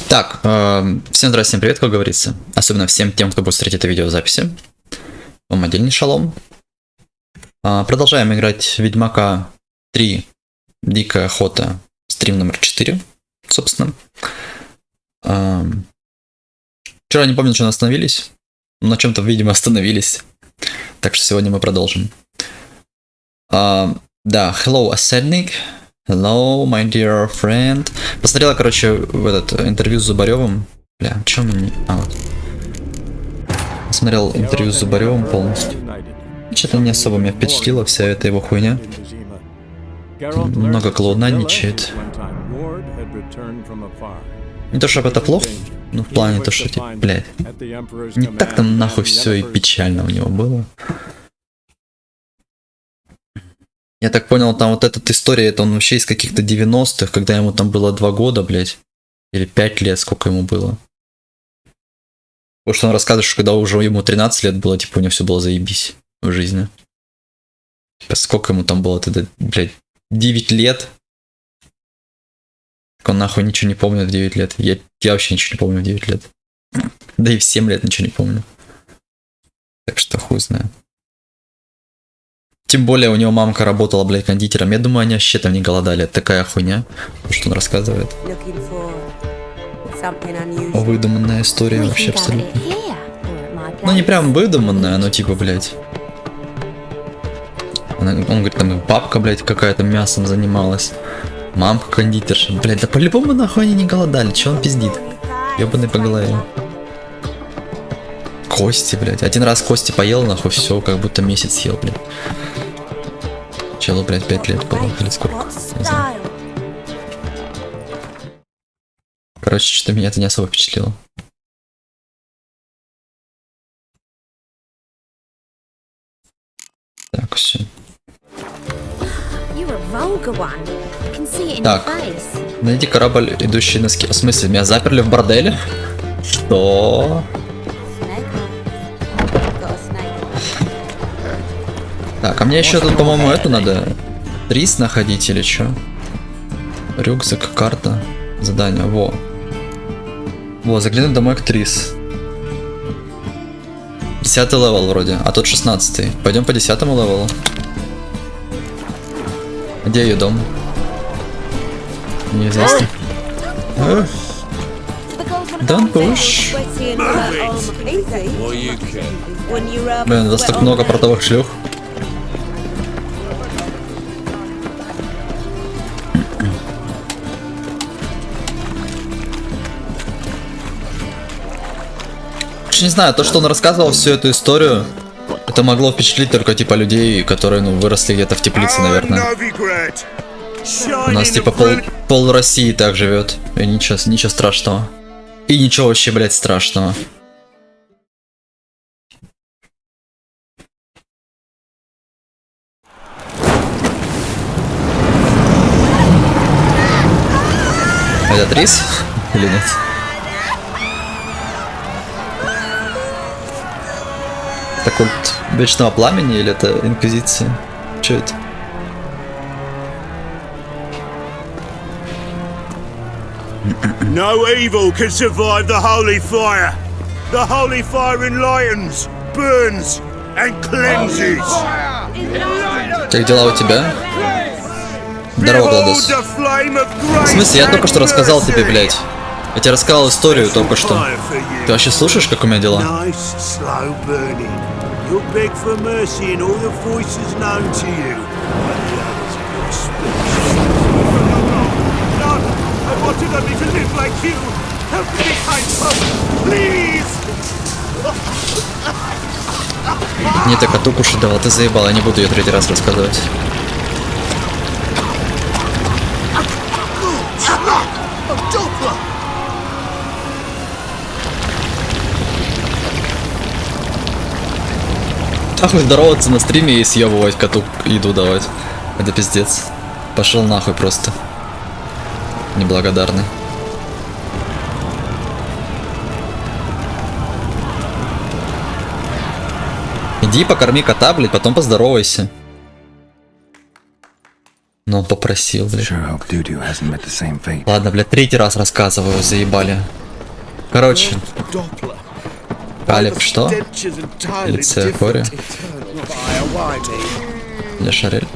Так, всем здравствуйте, всем привет, как говорится. Особенно всем тем, кто будет смотреть это видео в записи. Вам отдельный шалом. Продолжаем играть Ведьмака 3. Дикая охота. Стрим номер 4, собственно. Вчера не помню, что мы остановились. На чем-то, видимо, остановились. Так что сегодня мы продолжим. Да, hello, Атомик. Hello, my dear friend. Посмотрела, короче, в этот интервью с Зубаревым. Бля, чё мне... вот. Посмотрел интервью с Зубаревым полностью. Что-то не особо меня впечатлила вся эта его хуйня. Много клоунанничает. Не то, чтобы это плохо, но в плане то, что, типа, блядь, не так там нахуй все и печально у него было. Я так понял, там вот эта история, это он вообще из каких-то 90-х, когда ему там было 2 года, блядь. Или 5 лет, сколько ему было. Потому что он рассказывает, что когда уже ему 13 лет было, типа, у него все было заебись в жизни. Типа, сколько ему там было тогда, блядь, 9 лет? Так он нахуй ничего не помнит в 9 лет. Я вообще ничего не помню в 9 лет. Да и в 7 лет ничего не помню. Так что хуй знаю. Тем более у него мамка работала, блядь, кондитером. Я думаю, они вообще там не голодали. Это такая хуйня, что он рассказывает. Выдуманная история вообще абсолютно. Ну не прям выдуманная, но типа, блядь. Он говорит, там бабка, блядь, какая-то мясом занималась. Мамка кондитерша. Блядь, да по-любому нахуй они не голодали. Че он пиздит? Ёбаный по голове. Кости, блядь. Один раз кости поел, нахуй, все, как будто месяц съел, блядь. Челу, блядь, 5 лет было, или сколько? Не знаю. Короче, что-то меня это не особо впечатлило. Так, все. Так, найди корабль, идущий на ски. В смысле, меня заперли в борделе? Что? Так, а мне еще тут, по-моему, эту надо рис находить или что? Рюкзак, карта, задание, во. Во, заглянуть домой к Трис. 10 левел вроде, а тот 16. Пойдем по 10 левелу. Где ее дом? Неизвестно. Don't push. Блин, у вас так много портовых шлюх. Не знаю, то, что он рассказывал всю эту историю, это могло впечатлить только типа людей, которые, ну, выросли где-то в теплице, наверное. У нас типа пол России так живет. И ничего страшного. И ничего вообще, блядь, страшного. Это рис? Или нет? Это культ вечного пламени или это инквизиция? Че это? No evil can survive the holy fire. The holy fire enlightens, burns and cleanses. Как дела у тебя? Здорово, Гладос. В смысле, я только что рассказал тебе, блядь. Я тебе рассказал историю только что. Ты вообще слушаешь, как у меня дела? Мне так коту кушать давал, ты заебал, я не буду ее 3-й раз рассказывать. Нахуй здороваться на стриме и съебывать коту еду давать. Это пиздец. Пошел нахуй просто. Неблагодарный. Иди покорми кота, блядь, потом поздоровайся. Но он попросил, блядь. Ладно, блядь, 3-й раз рассказываю, заебали. Короче. Калиб что? Лице Quarry. Для Шарель.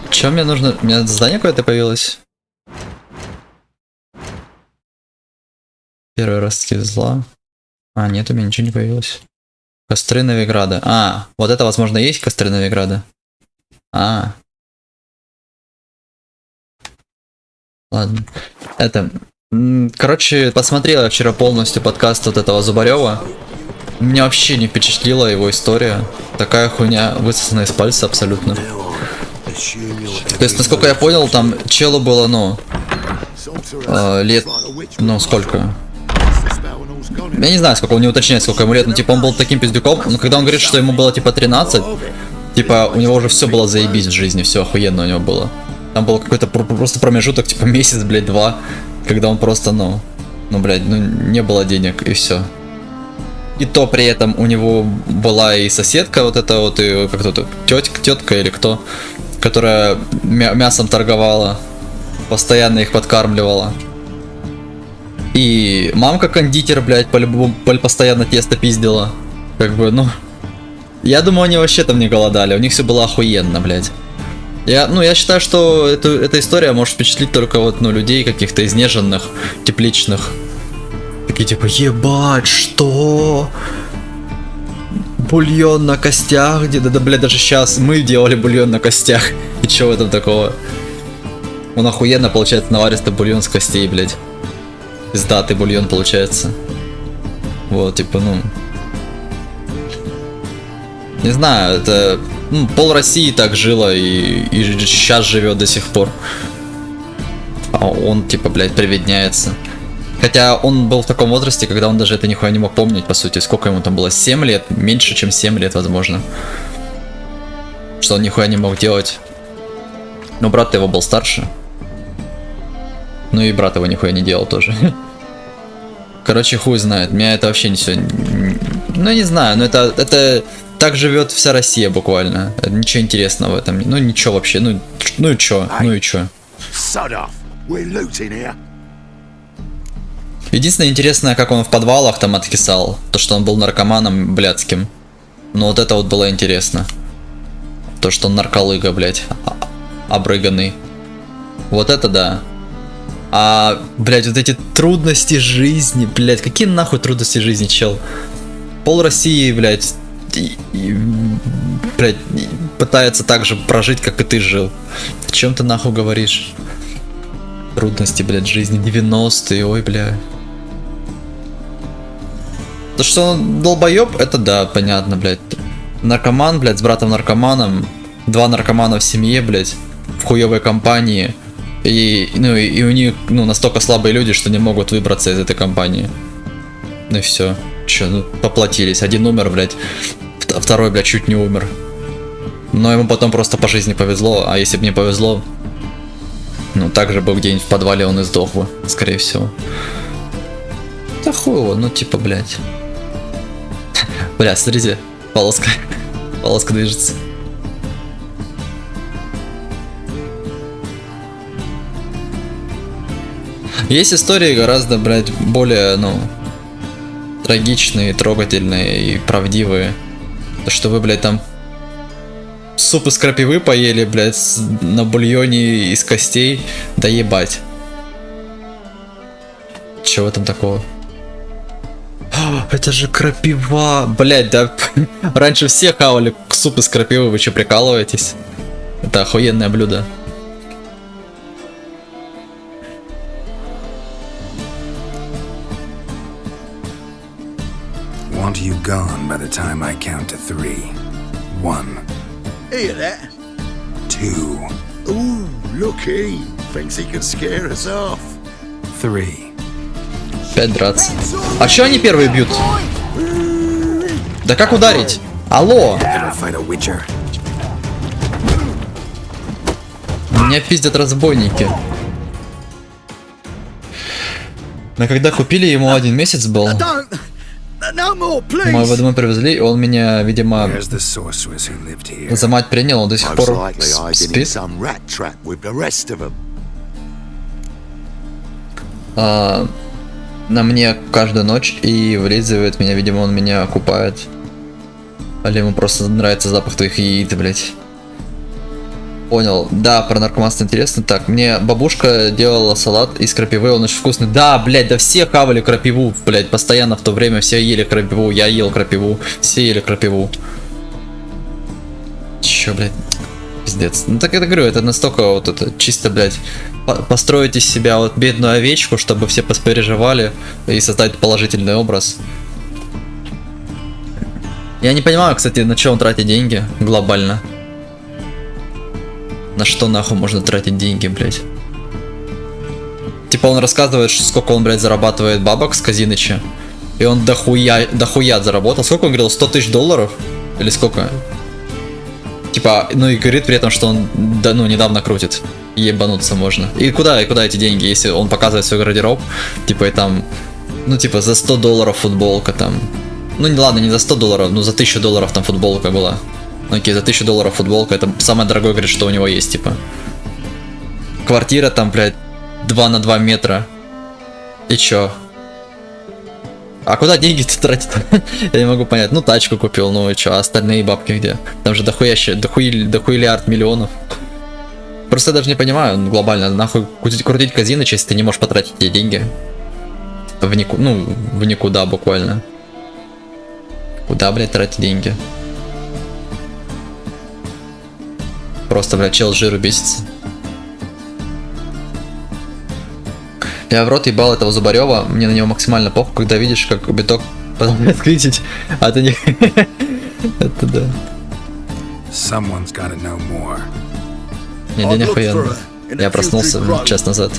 Че мне нужно? У меня задание какое-то появилось? Первый раз зла. А, нет, у меня ничего не появилось. Костры Новиграда. А, вот это, возможно, есть костры Новиграда. А. Ладно. Это... Короче, посмотрел я вчера полностью подкаст вот этого Зубарева. Меня вообще не впечатлила его история. Такая хуйня, высосана из пальца абсолютно. То есть, насколько я понял, там челу было, ну... лет... Ну, сколько? Я не знаю, сколько, он не уточняет, сколько ему лет, но типа он был таким пиздюком. Но когда он говорит, что ему было типа 13, типа у него уже все было заебись в жизни, все охуенно у него было. Там был какой-то просто промежуток, типа месяц, блядь, 2, когда он просто, ну, блядь, ну не было денег и все. И то при этом у него была и соседка вот эта вот, и как кто-то, тетка или кто, которая мясом торговала, постоянно их подкармливала. И мамка кондитер, блядь, по-любому постоянно тесто пиздила. Как бы, ну... Я думаю, они вообще там не голодали, у них все было охуенно, блядь. Я считаю, что эта история может впечатлить только вот, ну, людей каких-то изнеженных, тепличных. Такие типа, ебать, что? Бульон на костях, да, блядь, даже сейчас мы делали бульон на костях. И чё в этом такого? Он охуенно получается наваристый бульон с костей, блядь. Пиздатый бульон получается. Вот, типа, ну... Не знаю, это... Ну, пол России так жило и сейчас живет до сих пор. А он, типа, блядь, приведняется. Хотя он был в таком возрасте, когда он даже это нихуя не мог помнить, по сути. Сколько ему там было? 7 лет? Меньше, чем 7 лет, возможно. Что он нихуя не мог делать. Но брат его был старше. Ну и брат его нихуя не делал тоже. Короче, хуй знает. Меня это вообще не все... Ну, не знаю, но это... Так живет вся Россия буквально. Ничего интересного в этом. Ну, ничего вообще. Ну и чё? Ну и чё? Единственное интересное, как он в подвалах там откисал. То, что он был наркоманом блядским. Но вот это вот было интересно. То, что он нарколыга, блядь. Обрыганный. Вот это да. А, блядь, вот эти трудности жизни, блядь. Какие нахуй трудности жизни, чел? Пол России, блядь, блядь, пытается так же прожить, как и ты жил. О чем ты нахуй говоришь? Трудности, блядь, жизни 90-е, ой, бля. То, что он долбоеб, это да, понятно, блядь. Наркоман, блядь, с братом-наркоманом. 2 наркомана в семье, блядь, в хуевой компании. И у них, ну, настолько слабые люди, что не могут выбраться из этой компании. Ну и все. Че, ну, поплатились. Один умер, блядь. Второй, блядь, чуть не умер. Но ему потом просто по жизни повезло. А если бы не повезло, ну, так же бы где-нибудь в подвале он и сдох бы, скорее всего. Да хуй его, ну, типа, блядь. Бля, смотрите, полоска. Полоска движется. Есть истории гораздо, блядь, более, ну, трагичные, трогательные и правдивые. То, что вы, блядь, там суп из крапивы поели, блядь, на бульоне из костей, да ебать. Чего там такого? Это же крапива, блядь, да. Раньше все хавали суп из крапивы, вы что, прикалываетесь? Это охуенное блюдо. Want you gone by the time I count to 3. 1. Hear that? 2. Ooh, looky. Thinks he can scare us off. 3. 5 драться. А чё они первые бьют? Да как ударить? Алло! Меня пиздят разбойники. Но когда купили, ему 1 месяц был. Мы его домой привезли, и он меня, видимо, за мать принял, он до сих пор спит. на мне каждую ночь и вылизывает меня. Видимо, он меня купает. Или ему просто нравится запах твоих яиц, блять. Понял. Да, про наркоманство интересно. Так, мне бабушка делала салат из крапивы, он очень вкусный. Да, блять, да все хавали крапиву, блять, постоянно в то время все ели крапиву. Я ел крапиву, все ели крапиву. Чё, блять? Пиздец. Ну так я говорю, это настолько вот это чисто, блядь, построить из себя вот бедную овечку, чтобы все поспереживали и создать положительный образ. Я не понимаю, кстати, на что он тратит деньги глобально. На что нахуй можно тратить деньги, блядь? Типа он рассказывает, сколько он, блядь, зарабатывает бабок с Казиныча. И он дохуя заработал. Сколько он говорил? 100 тысяч долларов? Или сколько? Типа, ну и говорит при этом, что он, да, ну, недавно крутит. Ебануться можно. И куда эти деньги, если он показывает свой гардероб? Типа, и там, ну, типа, за 100 долларов футболка там. Ну, не ладно, не за 100 долларов, но за 1000 долларов там футболка была. Ну, окей, за 1000 долларов футболка, это самое дорогое, говорит, что у него есть, типа. Квартира там, блядь, 2 на 2 метра. И чё? А куда деньги-то тратит? Я не могу понять. Ну, тачку купил, ну и чё, а остальные бабки где? Там же дохуиллиард миллионов. Просто я даже не понимаю, глобально, нахуй крутить казино, если ты не можешь потратить эти деньги. В никуда буквально. Куда, блядь, тратить деньги? Просто, блядь, чел с жиру бесится. Я в рот ебал этого Зубарева, мне на него максимально похуй, когда видишь, как биток продолжает кричить, а ты не... Это да. Не, день охуенно. Я проснулся час назад.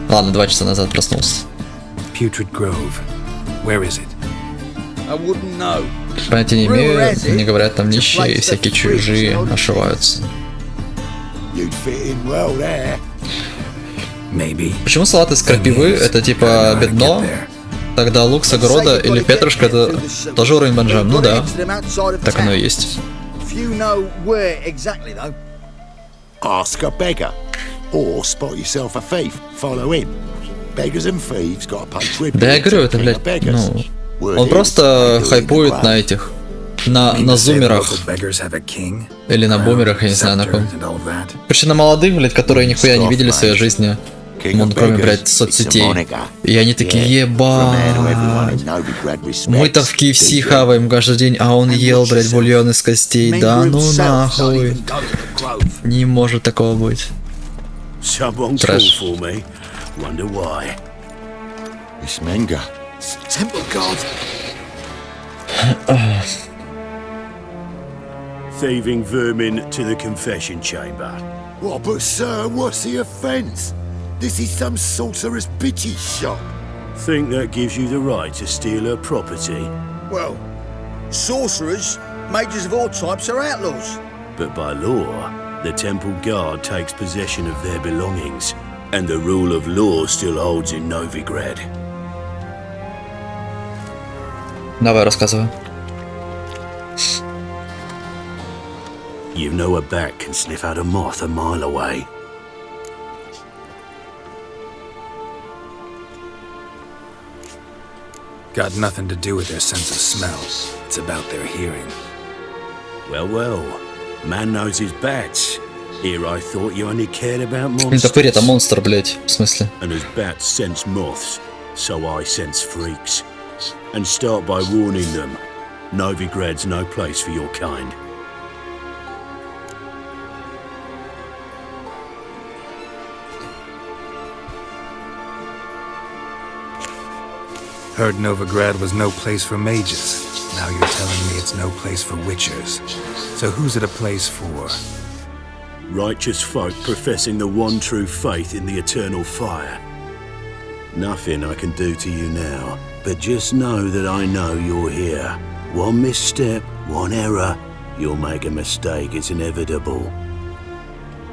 Ладно, 2 часа назад проснулся. Понятия не имею, мне говорят, там нищие и всякие чужие ошиваются. Почему салат из крапивы это типа бедно? Тогда лук с огорода или петрушка это тоже уровень бомжа? Ну да, так оно и есть. Да я говорю, это, блядь, ну... Он просто хайпует на этих... На зумерах. Или на бумерах, я не знаю на ком. Короче, на молодых, блядь, которые нихуя не видели в своей жизни. Ну, кроме, блядь, соцсетей. И они такие, ебать. Мы-то в KFC хаваем каждый день, а он ел, блядь, бульон из костей. Да ну нахуй. Не может такого быть. Трэш. Thieving vermin to the confession chamber. What, but sir, what's the offence? This is some sorcerer's bitch's shop. Think that gives you the right to steal her property? Well, sorcerers, mages of all types are outlaws. But by law, the temple guard takes possession of their belongings, and the rule of law still holds in Novigrad. Давай, рассказывай. You know a bat can sniff out a moth a mile away. Got nothing to do with their sense of smell. It's about their hearing. Well, well, man knows his bats. Here I thought you only cared about monsters. Нетопырь это монстр, блять, в смысле? And as bats sense moths, so I sense freaks. And start by warning them, Novigrad's no place for your kind. Heard Novigrad was no place for mages. Now you're telling me it's no place for witchers. So who's it a place for? Righteous folk professing the one true faith in the eternal fire. Nothing I can do to you now, but just know that I know you're here. One misstep, one error, you'll make a mistake, it's inevitable.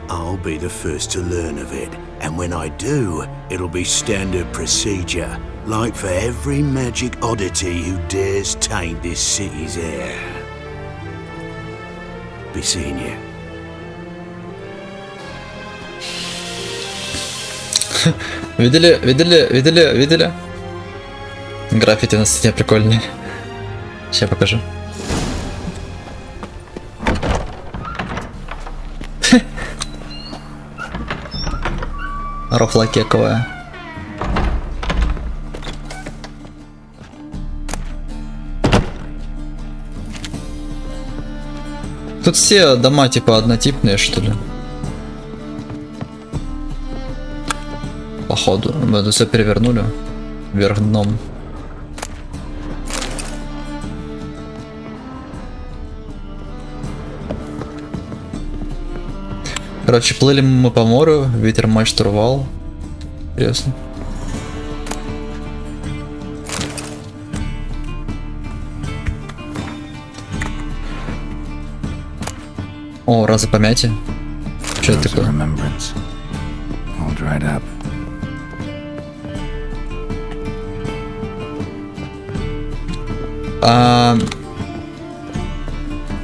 I'll be the first to learn of it, and when I do, it'll be standard procedure, like for every magic oddity who dares taint this city's air. Be seeing you. Видели? Граффити на стене прикольные. Сейчас покажу. Рофла кековая. Тут все дома типа однотипные, что ли? Походу. Мы тут все перевернули. Вверх дном. Короче, плыли мы по морю, ветер мачт рвал. Интересно. О, раза помяти. Что это такое?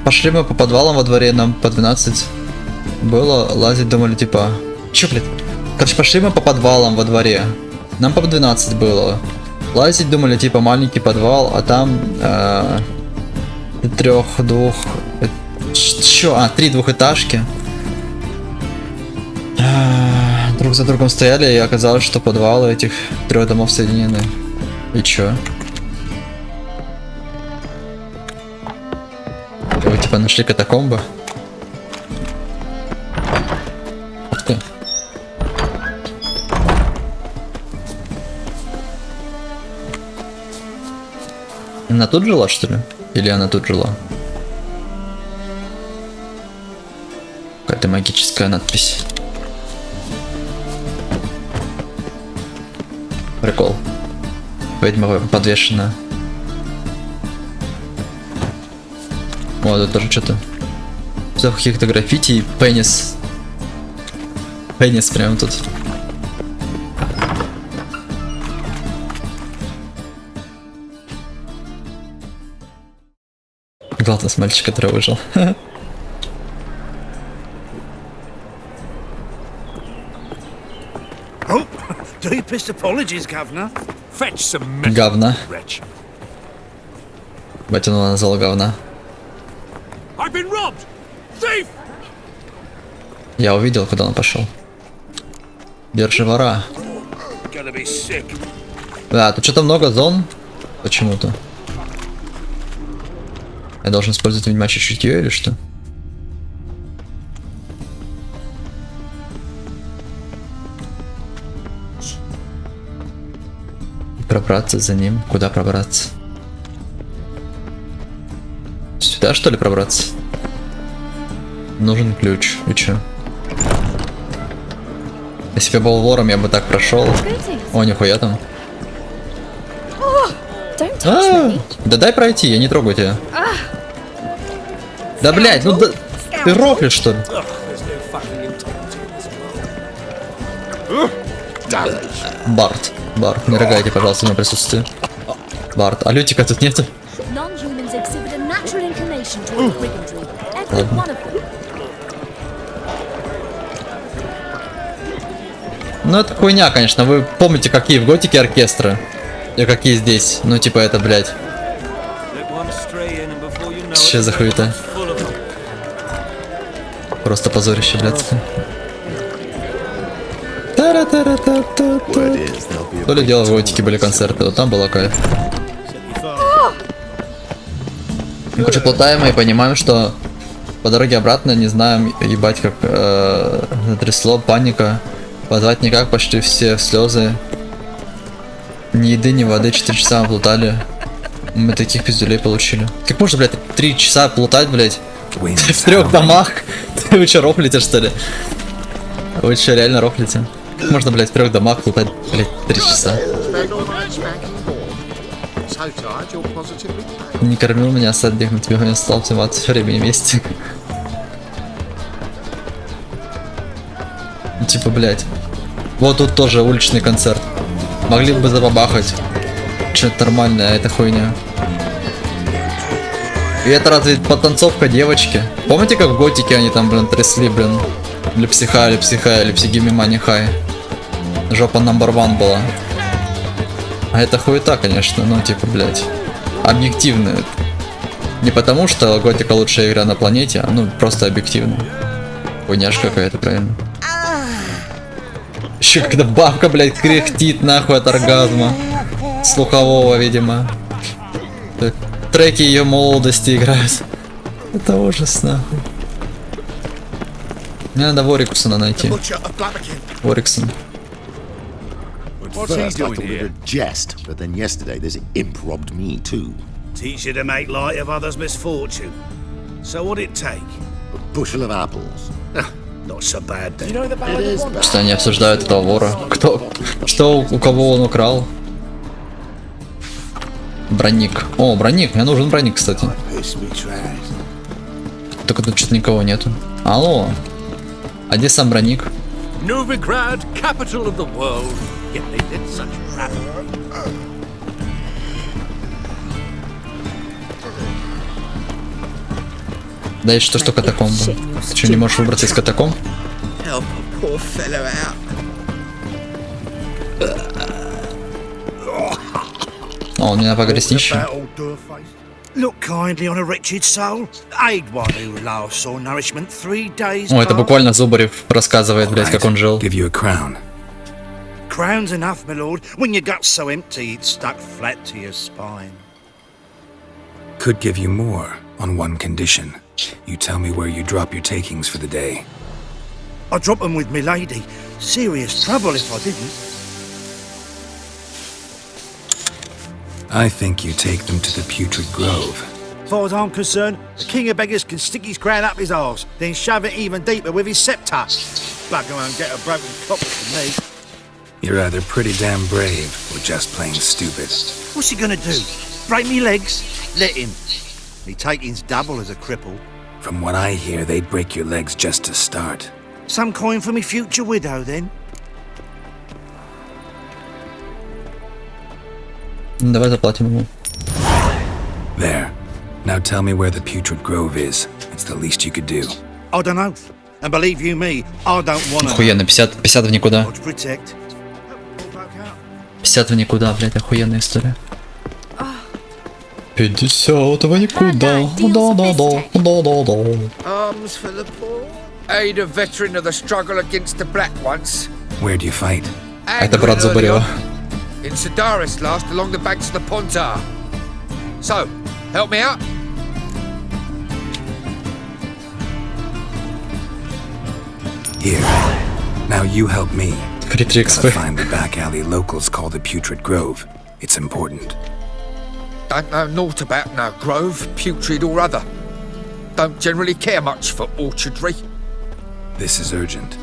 Пошли мы по подвалам во дворе, нам по 12 было, лазить думали типа... Чё, блядь? Короче, пошли мы по подвалам во дворе, нам по 12 было. Лазить думали типа маленький подвал, а там... три двухэтажки. Друг за другом стояли, и оказалось, что подвалы этих 3 домов соединены. И чё? Вы типа нашли катакомбы? Ух ты. Она тут жила, что ли? Или она тут жила? Какая-то магическая надпись. Прикол. Ведьма подвешена. О, тут тоже что-то. Все каких-то граффити и пенис. Пенис прям тут. Главное, мальчик, который выжил. Говна. Батя назвал говна. Я увидел, куда он пошел. Держи вора. Да, тут что-то много зон. Почему-то. Я должен использовать ведьмачье чутье или что? Пробраться за ним. Куда пробраться? Сюда, что ли, пробраться? Нужен ключ. И чё? Если бы я был вором, я бы так прошел. О, нихуя там. Да дай пройти, я не трогаю тебя. Да блять, ну да, ты рофлишь, что ли? Барт, не рыгайте, пожалуйста, в моем присутствии. Барт, а Лютика тут нету? Ладно. Ну это хуйня, конечно. Вы помните, какие в готике оркестры? И какие здесь? Ну типа это, блядь. Че за хуета? Просто позорище, блядь. То ли дело в готике были концерты, вот там было кайф. Мы, короче, плутаем и понимаем, что по дороге обратно не знаем, ебать, как затрясло, паника. Позвать никак, почти все в слезы. Ни еды, ни воды, 4 часа мы плутали. Мы таких пиздюлей получили. Как можно, блядь, 3 часа плутать, блядь, в 3 домах? Вы что, рофлите, что ли? Вы что, реально рофлите? Как можно, блядь, в 3 домах плутать, блядь, 3 часа? Не кормил меня садик, на тебе не стал сниматься все время вместе. Типа, блядь. Вот тут тоже уличный концерт. Могли бы забабахать. Что-то нормальное, а это хуйня. И это разве подтанцовка девочки? Помните, как в готике они там, блин, трясли, блин? Липсихай, липсигими мани хай. жопа number one была. А это хуета, конечно, ну типа, блядь, объективно. Не потому, что Готика лучшая игра на планете, а ну просто объективно. Хуйняшка какая-то, правильно. Еще когда бабка, блядь, кряхтит нахуй от оргазма. Слухового, видимо. Треки ее молодости играют. Это ужас, нахуй. Мне надо Вориксона найти. Вориксон. First, I thought it a jest, but then yesterday this imp robbed me too. Teach you to make light of others' misfortune. So what'd it take? A bushel of apples. Not so bad then. It is bad. Что они обсуждают этого вора? Кто? Что у кого он украл? Броник. О, броник. Мне нужен броник, кстати. Только тут что-то никого нету. Алло. А где сам броник? Novigrad, capital of the world. Yet they did such crap. Да и что ж только катакомбы? Ты что, не можешь выбраться из катакомб? Help a poor fellow out. О, он меня поговорит нищим. Look kindly on a wretched soul. Aid one who last saw nourishment 3 days. О, это буквально Зубарев рассказывает, блядь, как он жил. Give you a crown. Crown's enough, my lord. When your gut's so empty, it's stuck flat to your spine. Could give you more on one condition. You tell me where you drop your takings for the day. I drop them with me lady. Serious trouble if I didn't. I think you take them to the Putrid Grove. As far as I'm concerned, the king of beggars can stick his crown up his arse, then shove it even deeper with his scepter. Bugger won't get a broken copper from me. You're either pretty damn brave or just plain stupid. What's he gonna do? Break me legs? Let him. Me taking's double as a cripple. From what I hear, they'd break your legs just to start. Some coin for me future widow, then? Давай заплатим ему. There. Now tell me where the Putrid Grove is. It's the least you could do. I don't know. And believe you me, I don't want to. Охуенно, 50 в никуда. Protect. 50 в никуда, блядь, охуенная история. 50 в никуда. Да. Arms for the poor. Aid a veteran of the struggle against the Black once. Where do you fight? Это брат Зубарева. In Sedaris last, along the banks of the Pontar. So, help me out. Here. Now you help me. Free 3 Gotta XP. find the back alley locals call the Putrid Grove. It's important. Don't know naught about no grove, putrid or other. Don't generally care much for orchardry. This is urgent.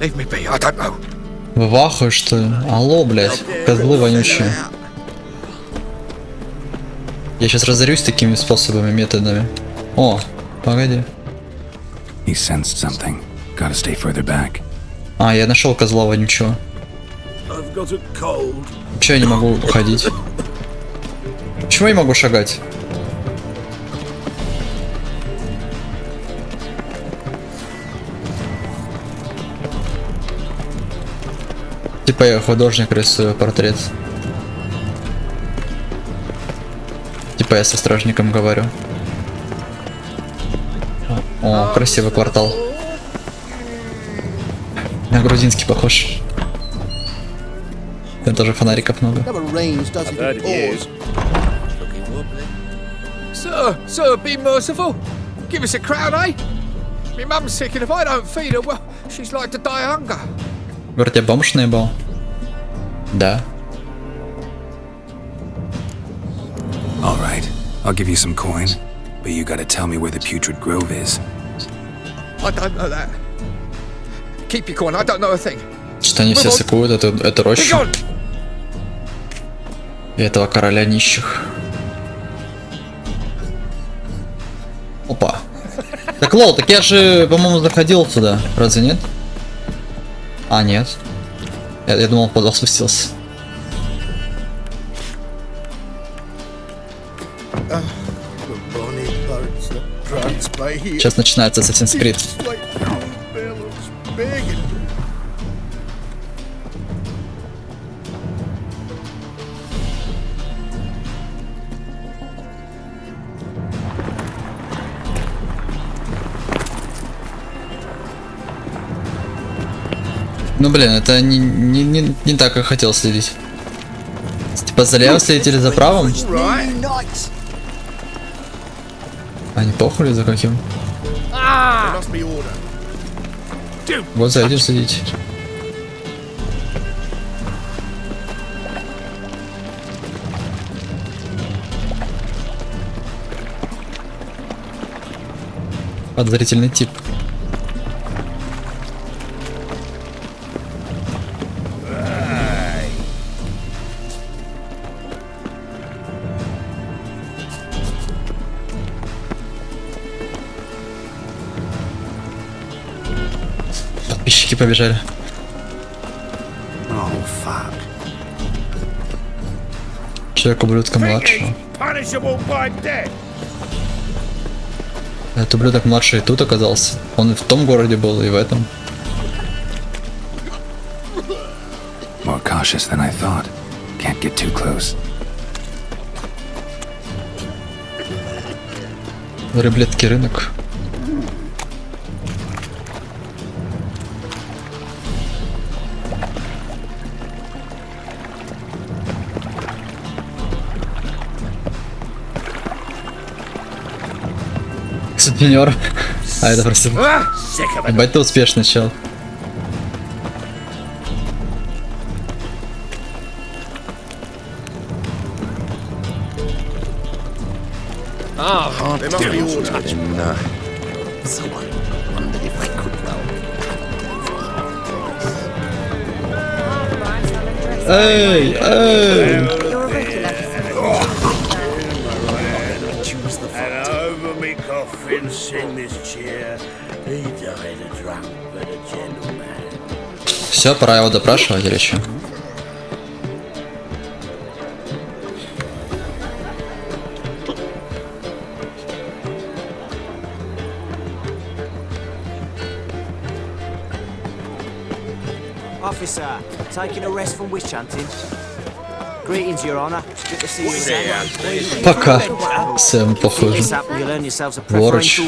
Leave me be, I don't know. Вы в ахуе, что ли? Алло, блядь, козлы вонючие. Я сейчас разорюсь такими способами, методами. О, погоди. He sensed something. Gotta stay further back. А, я нашел козла вонючего. I've got a cold. Чего я не могу уходить? Почему я не могу шагать? Типа я художник, рисую портрет. Типа я со стражником говорю. О, красивый квартал. На грузинский похож. Там тоже фонариков много. Sir, be merciful. Give us a crown, eh? My mum's sick, and if I don't feed her, well, she's like to die of hunger. Говорит, я бомж наебал? Да. All right. I'll give you some coin, but you gotta tell me where the Putrid Grove is. I don't know that. Keep your coin, I don't know a thing. Что они все сыкуют, это рощу. И этого короля нищих. Опа. Так, лол, так я же, по-моему, заходил сюда. Разве нет? А, нет. Я думал, в подвал спустился. Сейчас начинается Assassin's Creed. Ну блин, это не так, как хотел следить. Типа за левым следить или за правым? А не похуй ли за каким? Вот за этим следить. Подозрительный тип. Подписчики побежали. Человек ублюдка младшего. Этот ублюдок младший и тут оказался. Он и в том городе был, и в этом. More cautious than I thought. Can't get too close. Рыблетский рынок. Сутенер. А это просто... Ебать, ты успешный, чел. Эй, эй! Все, пора его допрашивать или что? Officer, taking a rest from witch hunting. Greetings, Your Honor. Good to see you again. Пока. Сэм, похоже. Ворыч.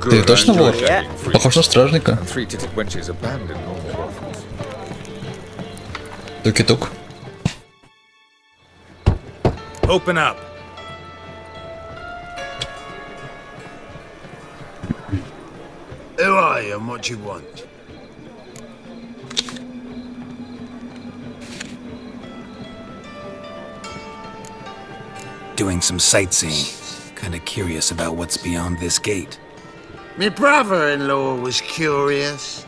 Ты точно вор? Похож на стражника. Туки-тук. Open up. Who are you and what do you want? Doing some sightseeing. Kinda curious about what's beyond this gate. My brother-in-law was curious.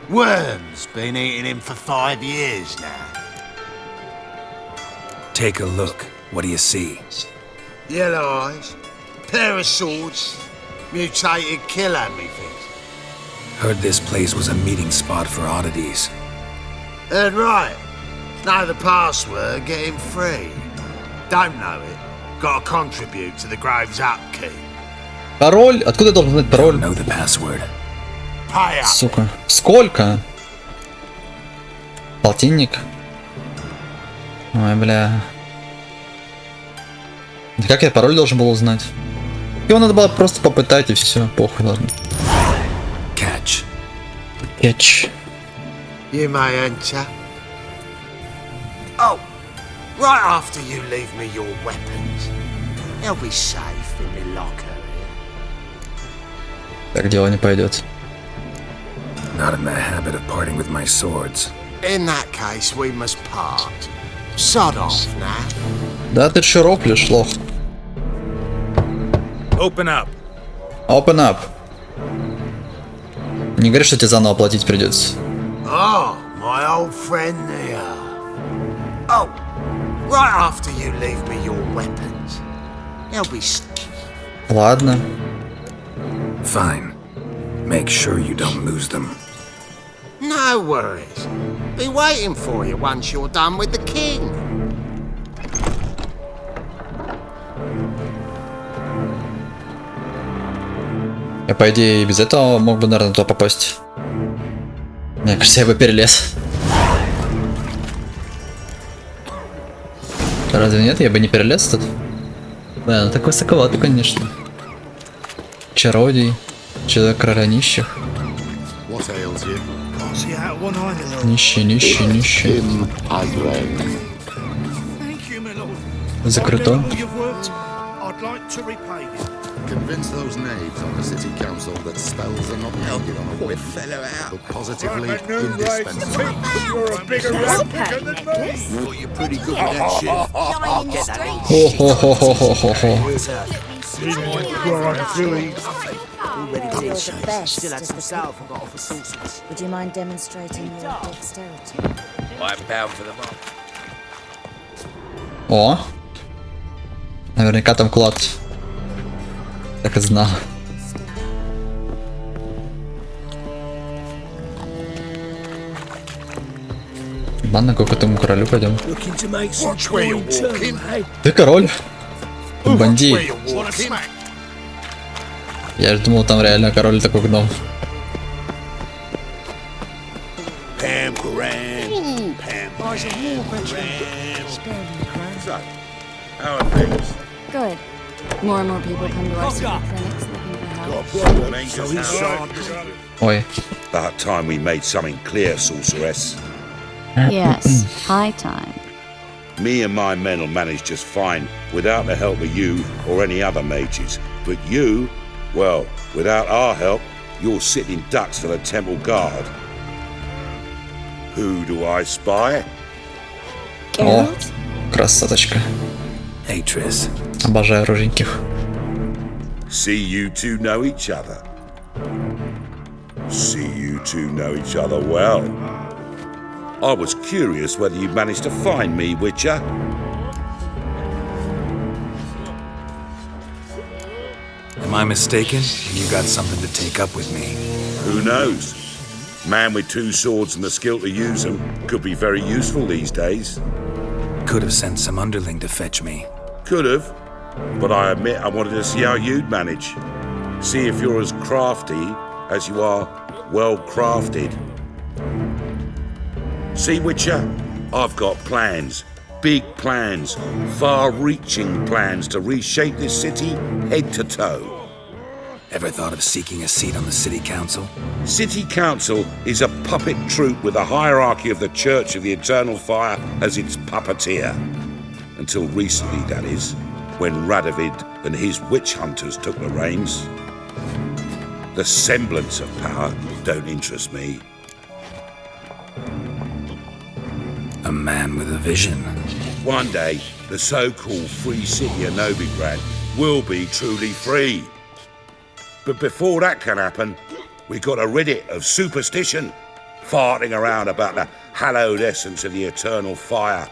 Worms been eating him for 5 years now. Take a look. What do you see? Yellow eyes, pair of swords, mutated killer, methinks. Heard this place was a meeting spot for oddities. Heard right. Know the password, get him free. Don't know it. Gotta contribute to the Grave's upkeep. Пароль? Откуда я должен знать пароль? Know the password. Pay up. Сука. Сколько? Полтинник? Ой, бля. Да как я пароль должен был узнать? Его надо было просто попытать и все. Похуй, ладно. Catch. Catch. You may enter. Oh, right after you leave me your weapons. They'll be safe in the locker. Так дело не пойдет. Not in the habit of parting with my swords. In that case, we must part. Sod off now. Да ты чё роплешь, лох? Open up. Open up. Не говори, что тебе заново платить придется. Oh, my old friend there. Oh, right after you leave me your weapons. They'll be... Ладно. Fine. Make sure you don't lose them. No worries. Be waiting for you once you're done with the king. Я, по идее, и без этого мог бы, наверное, туда попасть. Мне кажется, я бы перелез. Разве нет? Я бы не перелез тут? Да, ну так высоковато, конечно. Чародей. Человек короля нищих. What ails you? Can't see how Нищий, нищий, нищий. Закрыто. Convince those knaves on the city council that spells are not needed on a whim, but positively indispensable. You're a bigger replica than me. Well, you're pretty good at that shit. I'll get that. Хо-хо-хо-хо-хо-хо. Already did. You're the best, Still had is some the salve people. I got off a sorceress. Would you mind demonstrating your dexterity? I'm bound for the month. О! Наверняка там клад. Так и знал. Ладно, к этому королю пойдем. Watch where you're walking. Ты король? Бандит. Я же думал, там реально король такой гном. Pam Karan. Pam So, how are things? Good. More and more people come to our city clinics looking for help. Got a problem, ain't you? Ой. About time we made something clear, sorceress. Yes, high time. Me and my men will manage just fine without the help of you or any other mages. But you, well, without our help, you're sitting ducks for the temple guard. Who do I spy? О, красоточка. Hey, Triss. Обожаю рыженьких. See you two know each other. See you two know each other well. I was curious whether you managed to find me, Witcher. Am I mistaken? You got something to take up with me. Who knows? Man with two swords and the skill to use them could be very useful these days. Could have sent some underling to fetch me. Could have, but I admit I wanted to see how you'd manage. See if you're as crafty as you are well crafted. See, Witcher, I've got plans. Big plans. Far-reaching plans to reshape this city head to toe. Ever thought of seeking a seat on the city council? City Council is a puppet troupe with a hierarchy of the Church of the Eternal Fire as its puppeteer. Until recently, that is, when Radovid and his witch hunters took the reins. The semblance of power don't interest me. A man with a vision. One day, the so-called free city of Novigrad will be truly free. But before that can happen, we got to rid it of superstition, farting around about the hallowed essence of the eternal fire.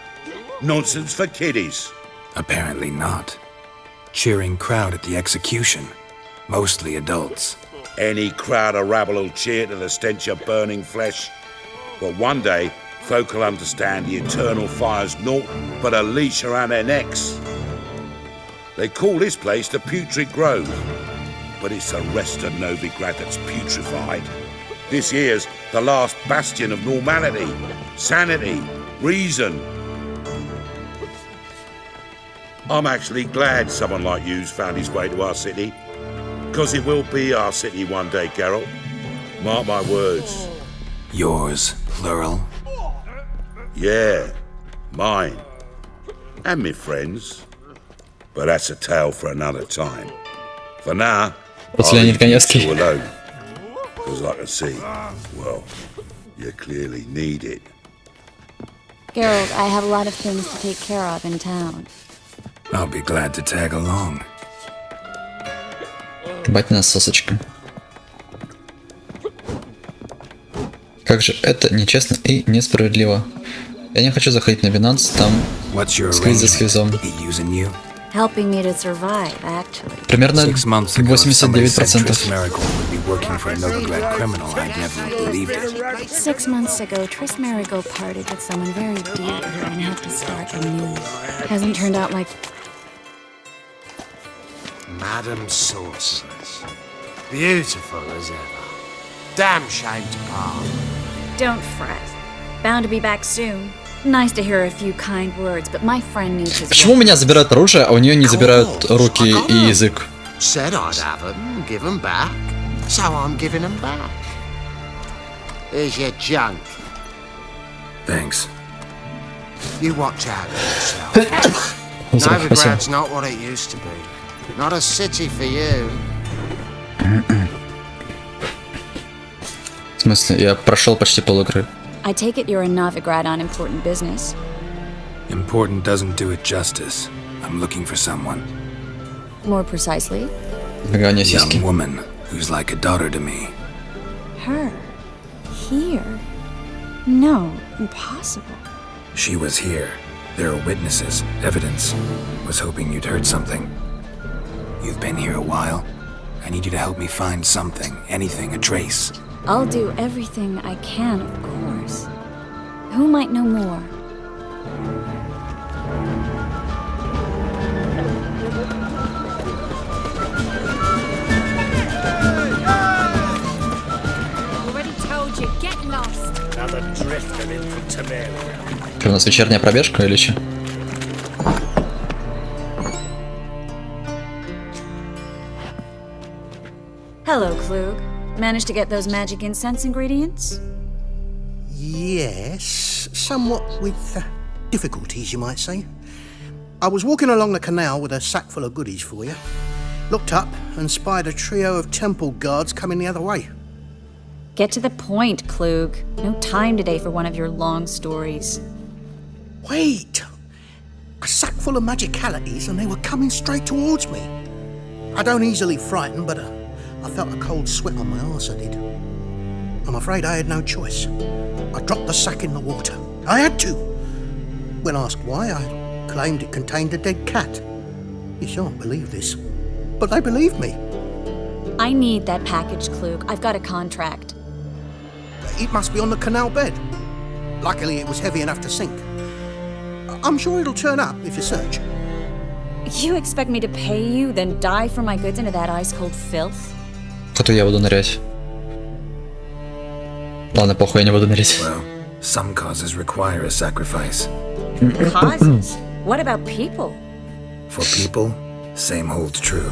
Nonsense for kiddies. Apparently not. Cheering crowd at the execution. Mostly adults. Any crowd of rabble will cheer to the stench of burning flesh. But one day, folk will understand the eternal fire's naught but a leash around their necks. They call this place the Putrid Grove, but it's the rest of Novigrad that's putrefied. This here's the last bastion of normality, sanity, reason. I'm actually glad someone like you's found his way to our city, because it will be our city one day, Geralt. Mark my words. Yours, plural. Yeah, mine. And me friends. But that's a tale for another time. For now, I'll leave you two alone. Because I can see, well, you clearly need it. Geralt, I have a lot of things to take care of in town. I'll be glad to tag along. Батина сосочка. Как же это нечестно и несправедливо. Я не хочу заходить на Binance, там сквиз за сквизом. Helping me to survive, actually. Примерно 89%. Six months ago, Triss Merigold parted with someone very dear to her and had to start anew. Hasn't turned out like... Madam Sorceress. Beautiful as ever. Damn shame to part. Don't fret. Bound to be back soon. Nice to hear a few kind words, but my friend needs his... Почему у меня забирают оружие, а у нее не забирают руки и язык? Said I'd have them, give them back. So I'm giving them back. Here's your junk. Thanks. You watch out for yourself. Novigrad's not what it used to be. Not a city for you. В смысле, я прошел почти пол игры. I take it you're in Novigrad on important business. Important doesn't do it justice. I'm looking for someone. More precisely, Бегание A сиськи. young woman who's like a daughter to me. her. Here. No, impossible. She was here. There are witnesses, evidence. Was hoping you'd heard something. You've been here a while. I need you to help me find something, anything, a trace. I'll do everything I can, of course. Who might know more? Already told you, get lost. Another drifter into Temeria. Что, у нас вечерняя пробежка или что? Hello, Klug. Managed to get those magic incense ingredients? Yes, somewhat with difficulties, you might say. I was walking along the canal with a sack full of goodies for you. Looked up and spied a trio of temple guards coming the other way. Get to the point, Klug. No time today for one of your long stories. Wait! A sack full of magicalities and they were coming straight towards me. I don't easily frighten, but I felt a cold sweat on my arse, I did. I'm afraid I had no choice. I dropped the sack in the water. I had to. When asked why, I claimed it contained a dead cat. You shan't believe this, but they believed me. I need that package, Klug. I've got a contract. It must be on the canal bed. Luckily, it was heavy enough to sink. I'm sure it'll turn up if you search. You expect me to pay you, then dive for my goods into that ice-cold filth? Кто-то я буду нырять. Ладно, похуй, я не буду нырять. Well, some causes require a sacrifice. Causes? What about people? For people, same holds true.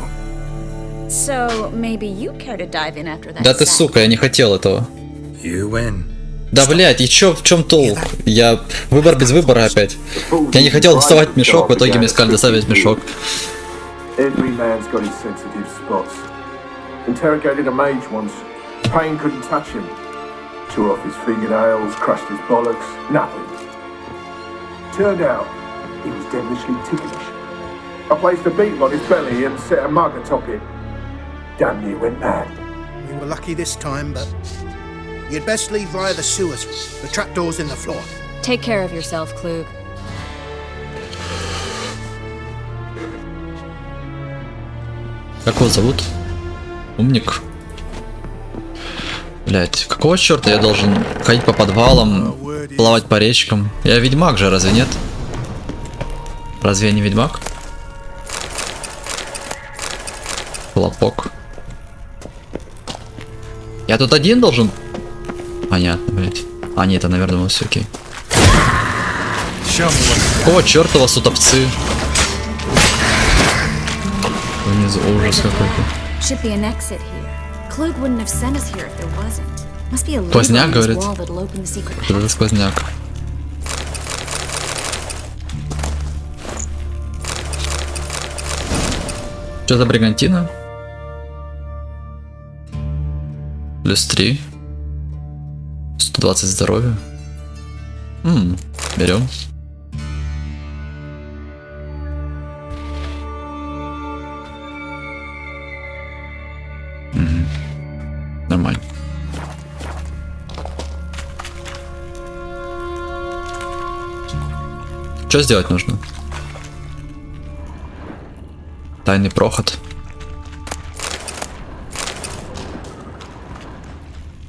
So, maybe you care to dive in after that Да ты sack? сука, я не хотел этого. You win. Да блять, и чё, в чем толк? Я выбор без выбора опять. Я не хотел доставать мешок, в итоге мне сказали доставить мешок. Every man's got his sensitive spots. Interrogated a mage once. Pain couldn't touch him. Tore off his fingernails, crushed his bollocks, nothing. Turned out, he was devilishly ticklish. I placed a beetle on his belly and set a mug atop it. Damn near went mad. We were lucky this time, but you'd best leave via the sewers. The trapdoor's in the floor. Take care of yourself, Klug. Как его зовут? Умник. Блять, какого черта я должен ходить по подвалам, плавать по речкам? Я ведьмак же, разве нет? Разве я не ведьмак? Хлопок. Я тут один должен? Понятно, блять. А, нет, это, наверное, у нас все окей. Какого черта у вас тут овцы? Внизу ужас какой-то. Should be an exit here. Klug wouldn't have sent us here if there wasn't. Must be a Сквозняк, lever on говорит. this wall that'll open the secret Что это сквозняк? Что за бригантина? Плюс 3. 120 здоровья. Берем. Нормально. Что сделать нужно? Тайный проход.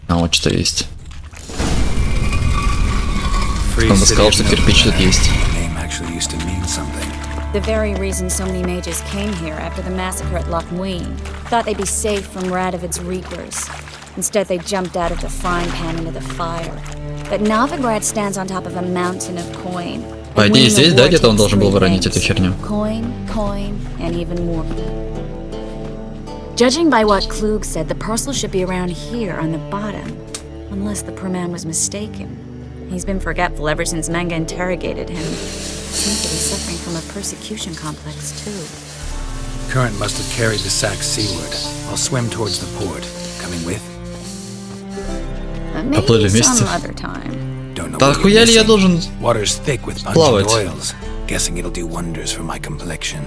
А вот что есть. Он бы сказал, что кирпич тут есть. The very reason so many mages came here after the massacre at Loch Muin. Thought they'd be safe from Radovid's reapers. Instead, they jumped out of the frying pan into the fire. But Novigrad stands on top of a mountain of coin. По идее, здесь, да, где-то он должен был выронить эту херню. Coin, coin, and even more. Judging by what Klug said, the parcel should be around here on the bottom. Unless the poor man was mistaken. He's been forgetful ever since Manga interrogated him. Seems to be suffering from a persecution complex, too. Current must have carried the sack seaward. I'll swim towards the port. Coming with? Maybe some other time. Don't know Да хуя ли я должен Water's thick with pungent oils. Guessing it'll do wonders for my complexion.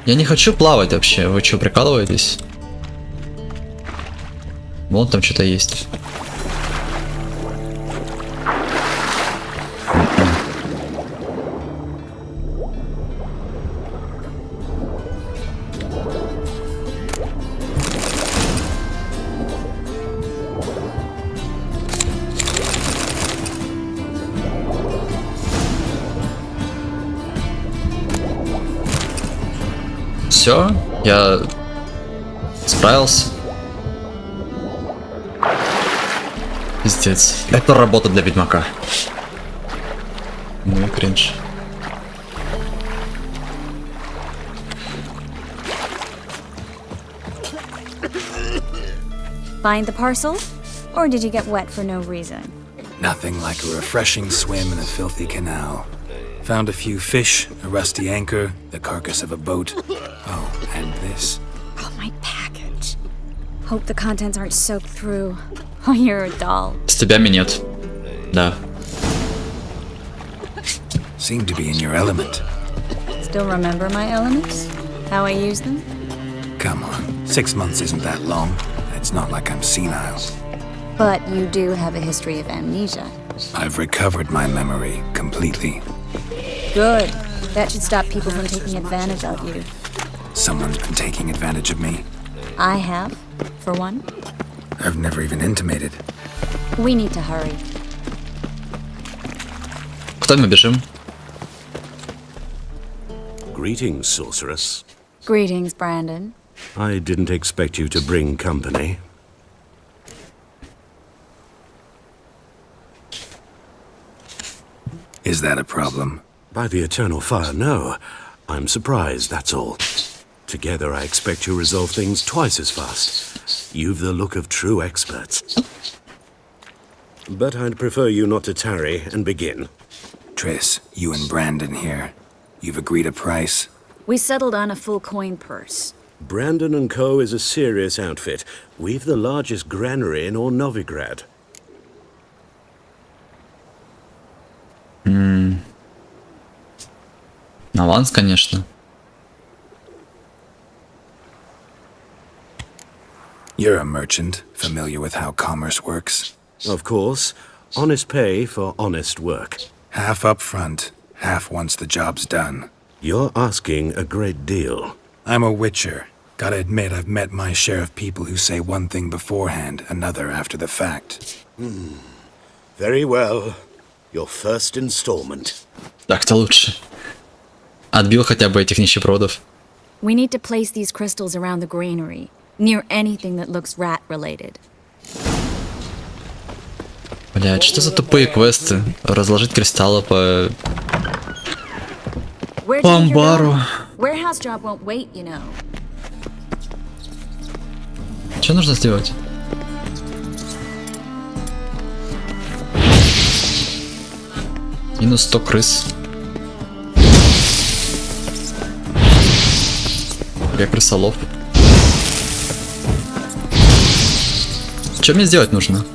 Я не хочу плавать вообще. Вы что, прикалываетесь? Вон там что-то есть. Все, я справился. Пиздец. Это работа для Ведьмака. Ну и кринж. Find the parcel? Or did you get wet for no reason? Nothing like a refreshing swim in a filthy canal. Found a few fish, a rusty anchor, the carcass of a boat. Oh, and this. Oh, my package. Hope the contents aren't soaked through. Oh, you're a doll. С тебя минет. Да. Seem to be in your element. Still remember my elements? How I use them? Come on, 6 months isn't that long. It's not like I'm senile. But you do have a history of amnesia. I've recovered my memory completely. Good. That should stop people from taking advantage of you. Someone's been taking advantage of me. I have, for one. I've never even intimated. We need to hurry. Куда мы бежим? Greetings, sorceress. Greetings, Brandon. I didn't expect you to bring company. Is that a problem? By the eternal fire, no. I'm surprised, that's all. Together, I expect you resolve things twice as fast. You've the look of true experts. But I'd prefer you not to tarry and begin. Triss, you and Brandon here. You've agreed a price? We settled on a full coin purse. Brandon and Co. is a serious outfit. We've the largest granary in all Novigrad. Аванс, конечно. You're a merchant, familiar with how commerce works? Of course. Honest pay for honest work. Half up front, half once the job's done. You're asking a great deal. I'm a witcher. Gotta admit, I've met my share of people who say one thing beforehand, another after the fact. Very well. Your first installment. Так-то лучше. Отбил хотя бы этих нищебродов. We need to place these crystals around the granary, near anything that looks rat-related. Блядь, что за тупые квесты? Разложить кристаллы по амбару. Warehouse job won't wait, you know. Что нужно сделать? Минус 100 крыс. Я крысолов. Что мне сделать нужно?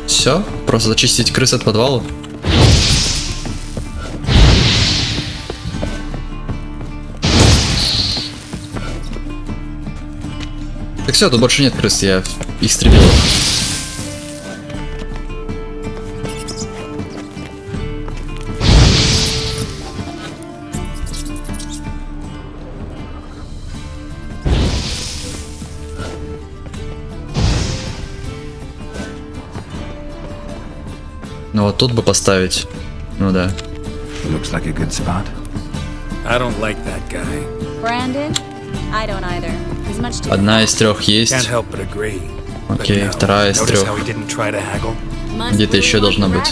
Все? Просто зачистить крыс от подвала? Так все, тут больше нет крыс, я их истребил. Ну вот тут бы поставить. Ну да. Looks like a good spot. I don't like that guy. Brandon? I don't either. He's much too Одна из трех есть. Can't help but agree. Окей, вторая из трех. Где-то еще должна быть.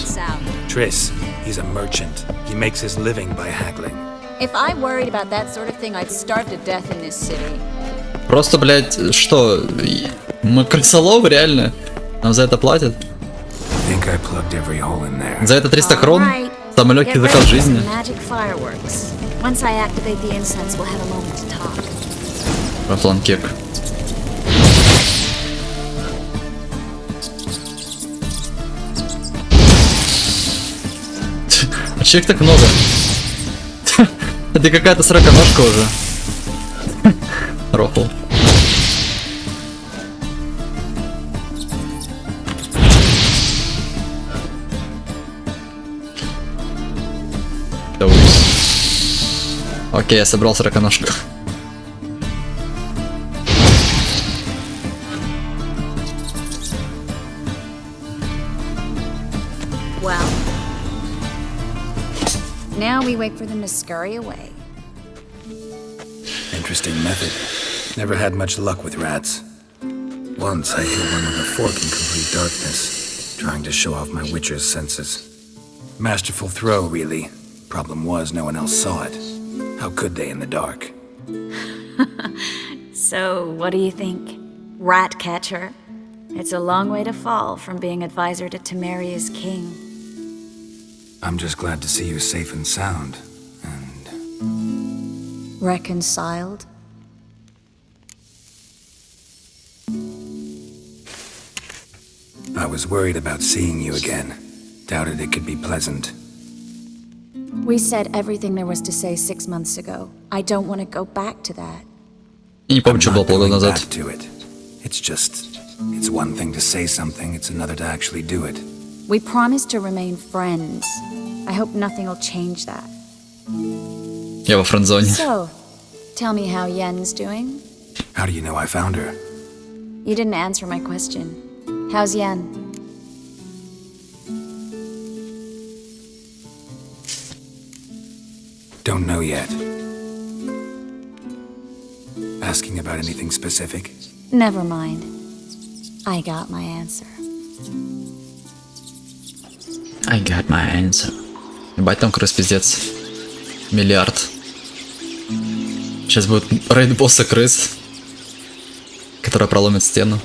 Triss, he's a merchant. He makes his living by haggling. If I worried about that sort of thing, I'd starve to death in this city. Просто, блядь, что? Мы крысоловы, реально? Нам за это платят? За это 300 крон? Самый легкий заказ жизни. Рафлан кек. А человек так много. Это какая-то сороконожка уже. Рофл. Окей, я собрал сороконожку. Well, now we wait for them to scurry away. Interesting method. Never had much luck with rats. Once I hit one with a fork in complete darkness, trying to show off my witcher's senses. Masterful throw, really. Problem was, no one else saw it. How could they in the dark? So, what do you think? Rat catcher? It's a long way to fall from being advisor to Temeria's king. I'm just glad to see you safe and sound. Reconciled? I was worried about seeing you again. Doubted it could be pleasant. We said everything there was to say 6 months ago. I don't want to go back to that. Не помню, что было полгода назад. It's just, it's one thing to say something, it's another to actually do it. We promised to remain friends. I hope nothing will change that. Я во френдзоне. So, tell me how Yen's doing? How do you know I found her? You didn't answer my question. How's Yen? Don't know yet. Asking about anything specific? Never mind. I got my answer. I got my answer. Ебать, там крыс пиздец. Миллиард. Сейчас будет рейд босса крыс, которая проломит стену.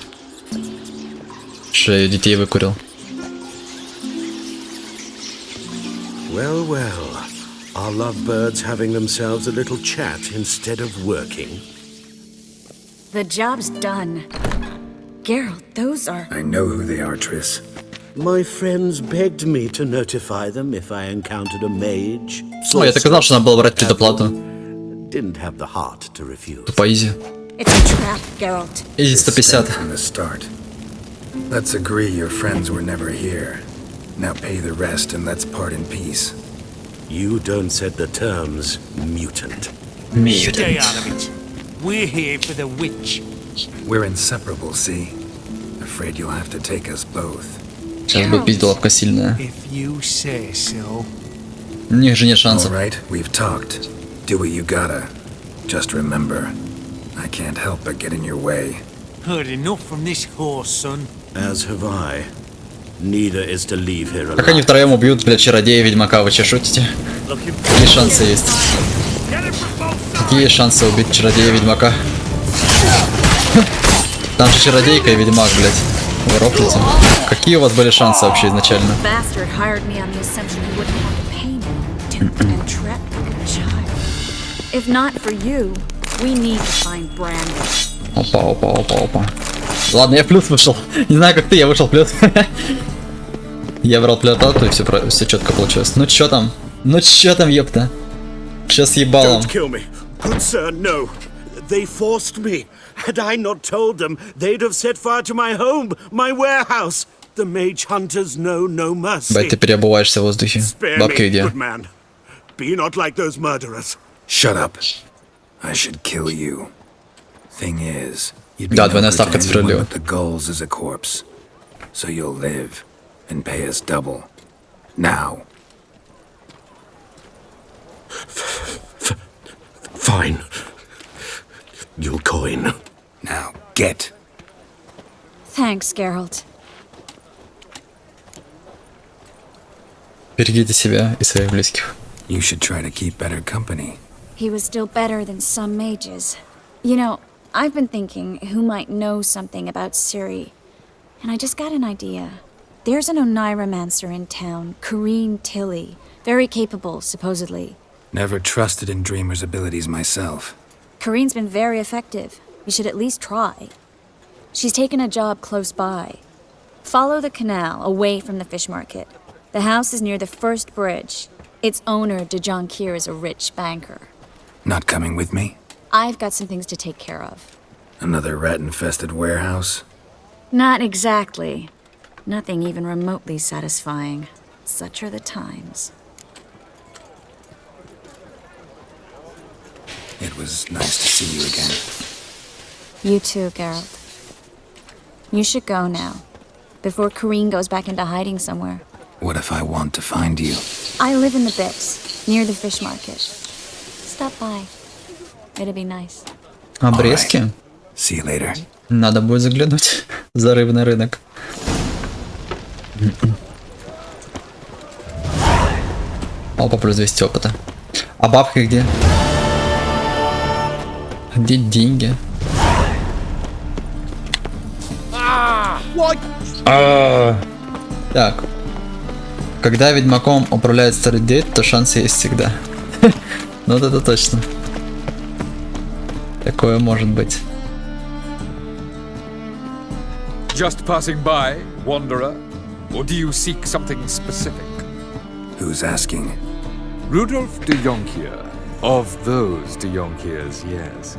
Что я детей выкурил. Well, well. Are lovebirds having themselves a little chat instead of working? The job's done. Geralt, those are... I know who they are, Triss. My friends begged me to notify them if I encountered a mage. Ну, я так и знал, что надо было брать предоплату. Didn't have the heart to refuse. Тупо изи. It's a trap, Geralt. Изи 150. From the start. Let's agree your friends were never here. Now pay the rest and let's part in peace. You don't set the terms, mutant. Stay out of it. We're here for the witch. We're inseparable, see? Afraid you'll have to take us both. Сейчас будет пизделовка сильная. If you say so. У них же нет шансов. All right, we've talked. Do what you gotta. Just remember, I can't help but get in your way. Heard enough from this horse, son. As have I. Neither is to leave here alive. Как они втроем убьют, блядь, чародея Ведьмака, вы че шутите? Какие шансы есть? Какие шансы убить чародея Ведьмака? Там же чародейка и Ведьмак, блядь. Вы рофлите. Какие у вас были шансы вообще изначально? Опа. Ладно, я в плюс вышел. Не знаю, как ты, я вышел в плюс. Я брал плеотату, и все четко получилось. Ну чё там? Ёпта? Сейчас ебалом. Good sir, no. They forced me. Had I not told them, they'd have set fire to my home, my warehouse. The mage hunters know no mercy. Бать, ты переобуваешься в воздухе. Бабки где? Be not like those murderers. Shut up. I should kill you. Thing is, you'd be двойная ставка справедлива. the goals is a corpse. So you'll live and pay us double. Now. Fine. You'll coin. Now, get. Thanks, Geralt. Берегите себя и своих близких. You should try to keep better company. He was still better than some mages. You know, I've been thinking who might know something about Ciri, and I just got an idea. There's an Oneiromancer in town, Corrine Tilly. Very capable, supposedly. Never trusted in Dreamer's abilities myself. Corrine's been very effective. You should at least try. She's taken a job close by. Follow the canal, away from the fish market. The house is near the first bridge. Its owner, DeJohn Kier, is a rich banker. Not coming with me? I've got some things to take care of. Another rat-infested warehouse? Not exactly. Nothing even remotely satisfying. Such are the times. It was nice to see you again. You too, Geralt. You should go now, before Corrine goes back into hiding somewhere. What if I want to find you? I live in the Bix, near the fish market. Stop by. It'd be nice. Обрезки. Right. See you later. Надо будет заглянуть за рыбный рынок. Опа, плюс 200 опыта. А бабки где? Где деньги? Так. Когда ведьмаком управляет старый дед, то шансы есть всегда. Ну вот это точно. Такое может быть. Just passing by, wanderer? Or do you seek something specific? Who's asking? Rudolf de Jonkier. Of those de Jonkiers, yes.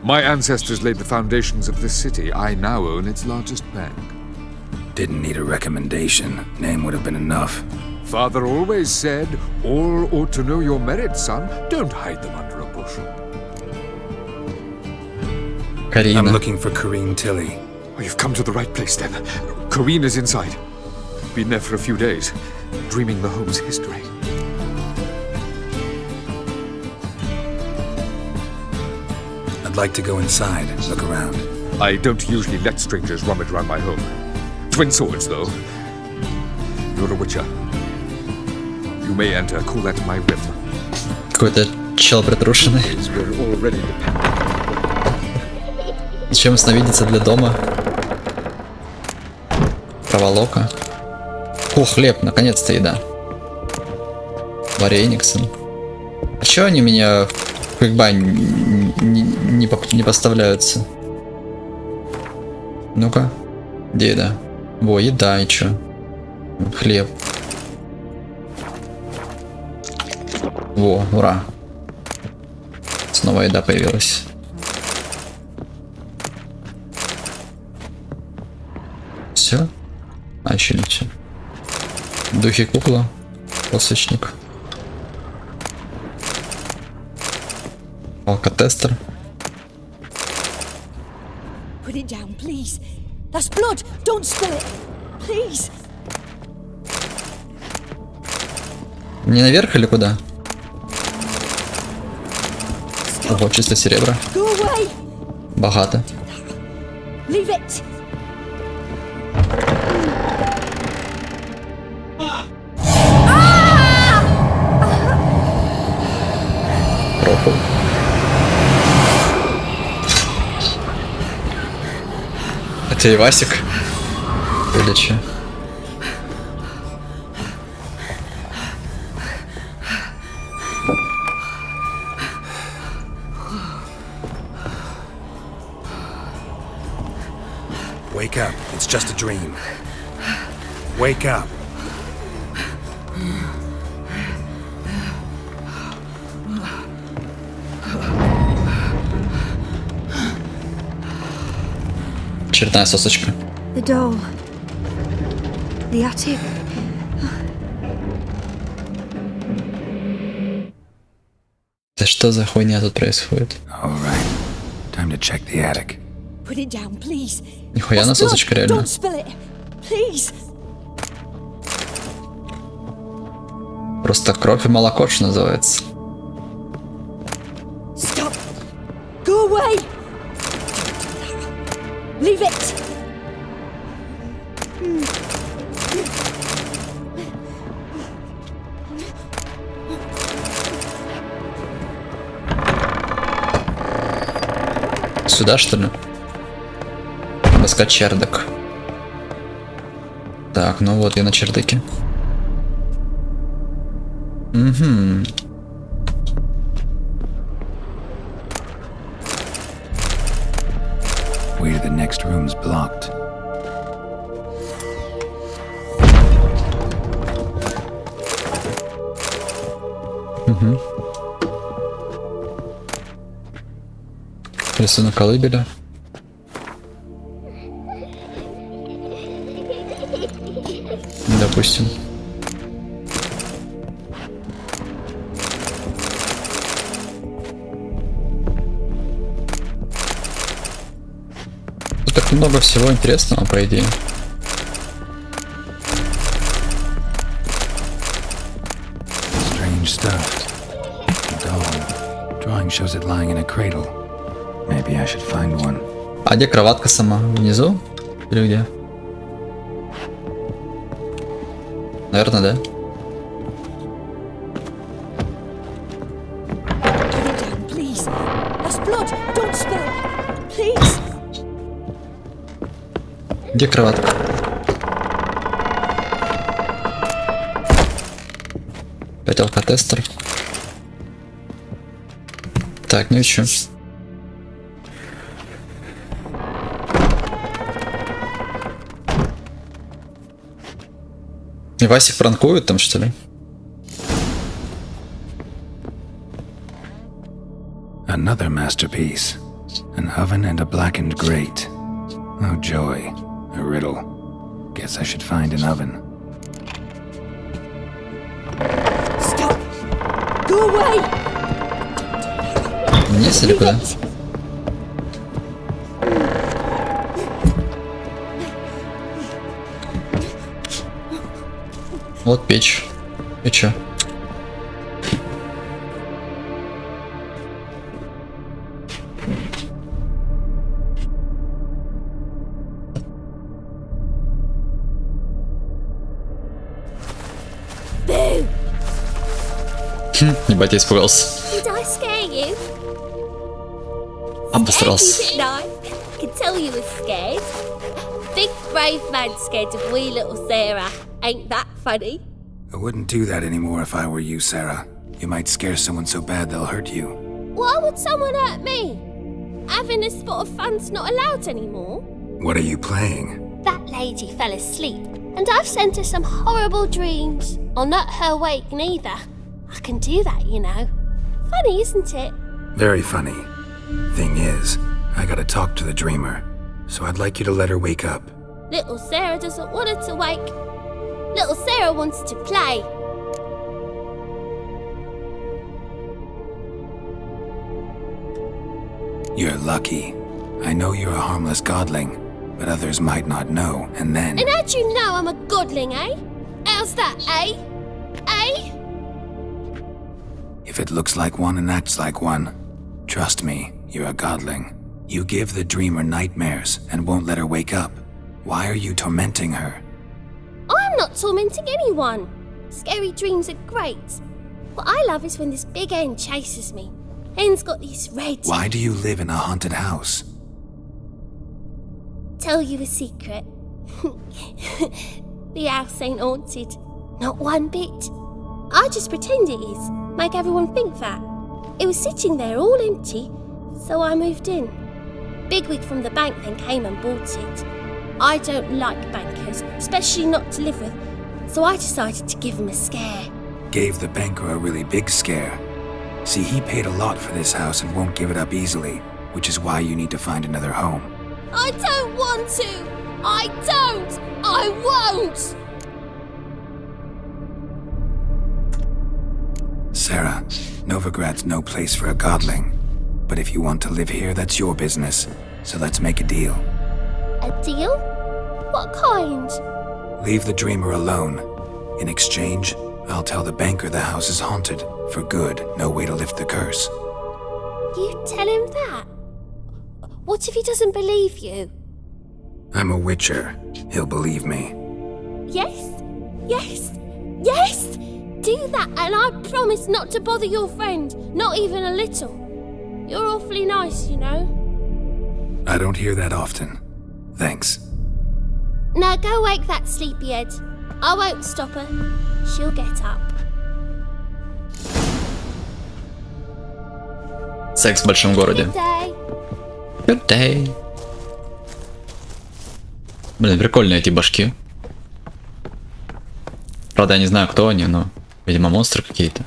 My ancestors laid the foundations of this city. I now own its largest bank. Didn't need a recommendation. Name would have been enough. Father always said, all ought to know your merits, son. Don't hide them under a bushel. Карина. I'm looking for Corrine Tilly. Oh, you've come to the right place then. Corrine is inside. Been there for a few days, dreaming the home's history. I'd like to go inside and look around. I don't usually let strangers rummage around my home. Twin swords, though. You're a witcher. You may enter. Call that my whim. Какой-то чел притрушенный. We're already dependent. Зачем сновидеться для дома? Проволока. О, хлеб, наконец-то еда. Вареник, сын. А чё они меня как бы не поставляются? Ну-ка. Где еда? Во, еда и чё? Хлеб. Во, ура. Снова еда появилась. Все? А еще не все. Духи кукла. Посочник. Алкотестер. Put it down, please. That's blood. Don't spill it. Please. Не наверх или куда? Ого, чисто серебро. Богато. Leave it. Пропал. Это и Васик? Или че? Wake up. It's just a dream. Wake up. Очередная сосочка. The doll. The attic. Да что за хуйня тут происходит? All right. Time to check the attic. Put it down, please. Нихуя на сосочка реально. Don't spill it. Please. Просто кровь и молоко, что называется. Stop. Go away. Leave it. Сюда, что ли? Доска чердак. Так, ну вот я на чердаке. Угу. Way to the next room's blocked. Угу. Рисунок колыбеля. Допустим. Тут так много всего интересного, по идее. Strange stuff. A doll. Drawing shows it lying in a cradle. Maybe I should find one. А где кроватка сама? Внизу? Или где? Наверное, да. Please. That's blood. Don't spill it. Please. Где кроватка? Опять алкотестер. Так, ну и чё? И Васик пранкует там, что ли? Another masterpiece. An oven and a blackened grate. Oh joy. A riddle. Guess I should find an oven. Stop. Go away. Вниз или куда? Вот печь. И чё? Ебать, я испугался. Did I scare you? Обосрался. No, I can tell you were scared. Big brave man scared of wee little Sarah. Ain't that funny? I wouldn't do that anymore if I were you, Sarah. You might scare someone so bad they'll hurt you. Why would someone hurt me? Having a spot of fun's not allowed anymore. What are you playing? That lady fell asleep, and I've sent her some horrible dreams. I'll not her wake neither. I can do that, you know. Funny, isn't it? Very funny. Thing is, I gotta talk to the dreamer, so I'd like you to let her wake up. Little Sarah doesn't want her to wake. Little Sarah wants to play. You're lucky. I know you're a harmless godling, but others might not know, and then... And how'd you know I'm a godling, eh? How's that, eh? Eh? If it looks like one and acts like one, trust me, you're a godling. You give the dreamer nightmares and won't let her wake up. Why are you tormenting her? I'm not tormenting anyone. Scary dreams are great. What I love is when this big hen chases me. Hen's got these red... Why do you live in a haunted house? Tell you a secret. The house ain't haunted. Not one bit. I just pretend it is. Make everyone think that. It was sitting there all empty, so I moved in. Bigwig from the bank then came and bought it. I don't like bankers, especially not to live with, so I decided to give him a scare. Gave the banker a really big scare. See, he paid a lot for this house and won't give it up easily, which is why you need to find another home. I don't want to! I don't! I won't! Sarah, Novigrad's no place for a godling. But if you want to live here, that's your business. So let's make a deal. A deal? What kind? Leave the dreamer alone. In exchange, I'll tell the banker the house is haunted. For good, no way to lift the curse. You tell him that? What if he doesn't believe you? I'm a witcher. He'll believe me. Yes? Yes? Yes! Do that and I promise not to bother your friend. Not even a little. You're awfully nice, you know. I don't hear that often. Thanks. Now go wake that sleepyhead. I won't stop her. She'll get up. Секс в большом городе. Good day. Good day. Блин, прикольные эти башки. Правда, я не знаю, кто они, но, видимо, монстры какие-то.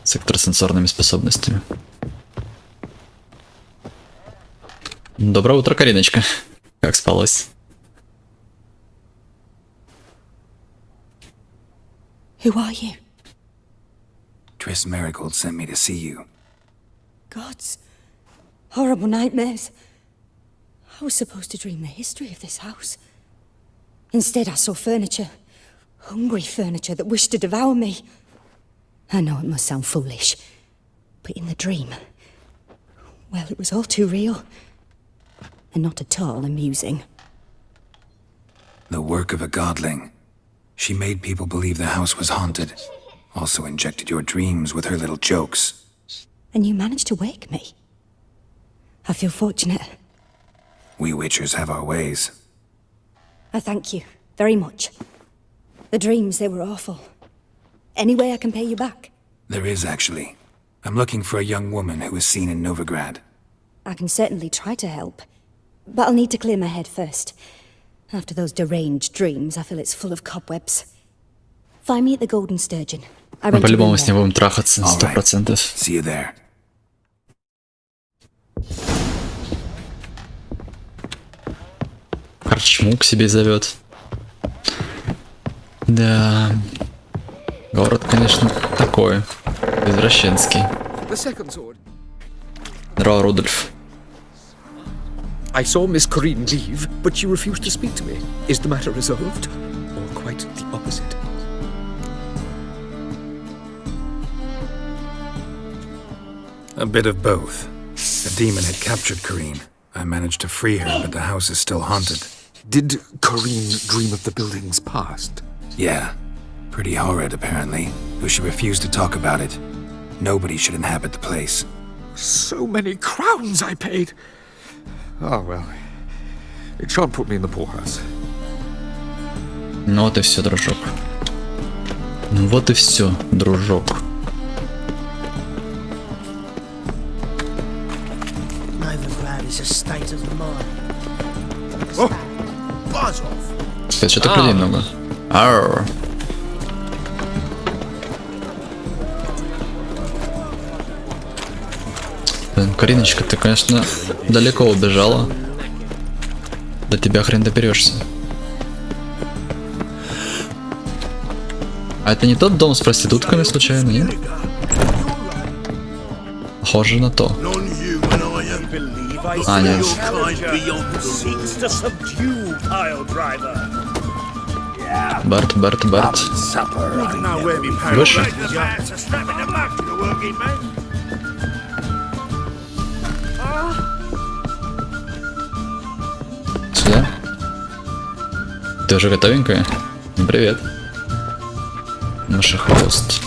С экстрасенсорными способностями. Доброе утро, Кариночка. Как спалось? Who are you? Triss Marigold sent me to see you. Gods. Horrible nightmares. I was supposed to dream the history of this house. Instead, I saw furniture. Hungry furniture that wished to devour me. I know it must sound foolish, but in the dream, well, it was all too real. And not at all amusing. The work of a godling. She made people believe the house was haunted. Also injected your dreams with her little jokes. And you managed to wake me. I feel fortunate. We witchers have our ways. I thank you very much. The dreams, they were awful. Any way I can pay you back? There is, actually. I'm looking for a young woman who was seen in Novigrad. I can certainly try to help. But I'll need to clear my head first. After those deranged dreams, I feel it's full of cobwebs. Find me at the Golden Sturgeon. Мы по-любому с ним будем трахаться, 100%. See you there. Корчму к себе зовет. Да. Город, конечно, такой. Извращенский. Здорово, Рудольф. I saw Miss Corinne leave, but she refused to speak to me. Is the matter resolved? Or quite the opposite? A bit of both. The demon had captured Corinne. I managed to free her, but the house is still haunted. Did Corinne dream of the building's past? Yeah. Pretty horrid, apparently, though she refused to talk about it. Nobody should inhabit the place. So many crowns I paid! Oh, well. It shan't put me in the poorhouse. Ну вот и все, дружок. Ну вот и все, дружок. Novigrad is a state of mind. Oh, buzz off. Кстати, что-то людей много. Арр. Блин, Кариночка, ты, конечно, далеко убежала. До тебя хрен доберешься. А это не тот дом с проститутками, случайно, нет? Похоже на то. А, нет. Берт. Выше. Сюда. Ты уже готовенькая? Привет. Наша хвост.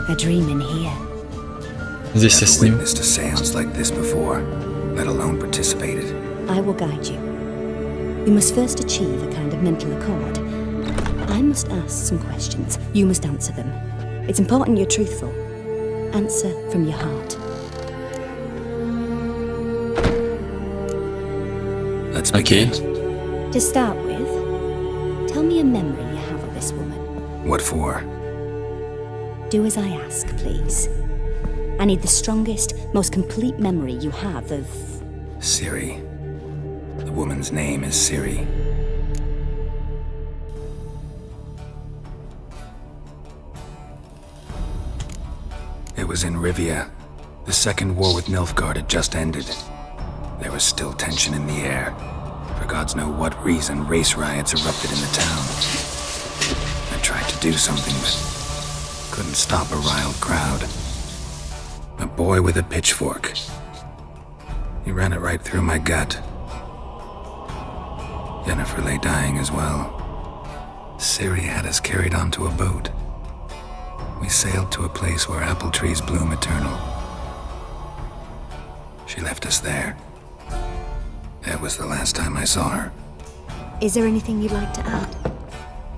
A dream in here. Здесь я с ним. Witnessed a seance like this before, let alone participated. I will guide you. You must first achieve a kind of mental accord. I must ask some questions. You must answer them. It's important you're truthful. Answer from your heart. Let's begin. To start with, tell me a memory you have of this woman. What for? Do as I ask, please. I need the strongest, most complete memory you have of... Ciri. The woman's name is Ciri. It was in Rivia. The second war with Nilfgaard had just ended. There was still tension in the air. For gods know what reason, race riots erupted in the town. I tried to do something, but couldn't stop a riled crowd. A boy with a pitchfork. He ran it right through my gut. Yennefer lay dying as well. Ciri had us carried onto a boat. We sailed to a place where apple trees bloom eternal. She left us there. That was the last time I saw her. Is there anything you'd like to add?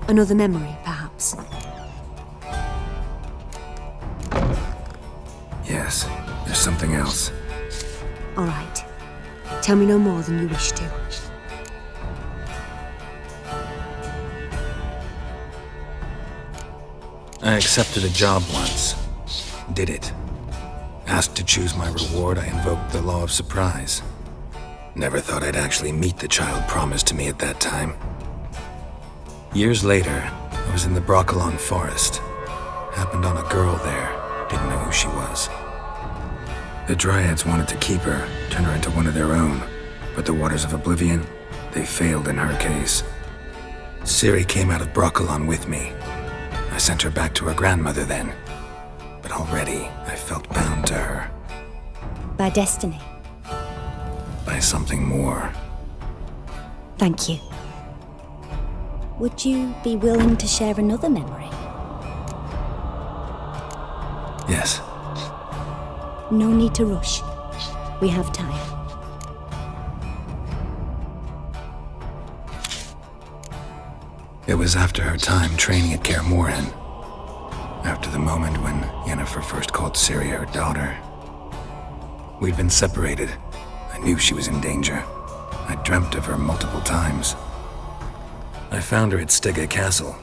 Another memory, perhaps? Yes, there's something else. All right. Tell me no more than you wish to. I accepted a job once. Did it. Asked to choose my reward, I invoked the law of surprise. Never thought I'd actually meet the child promised to me at that time. Years later, I was in the Broccolon forest. Happened on a girl there. Didn't know who she was. The Dryads wanted to keep her, turn her into one of their own. But the Waters of Oblivion, they failed in her case. Ciri came out of Broccolon with me. I sent her back to her grandmother then. But already, I felt bound to her. By destiny. By something more. Thank you. Would you be willing to share another memory? Yes. No need to rush. We have time. It was after her time training at Kaer Morhen. After the moment when Yennefer first called Ciri her daughter. We'd been separated. I knew she was in danger. I dreamt of her multiple times. I found her at Stygga Castle.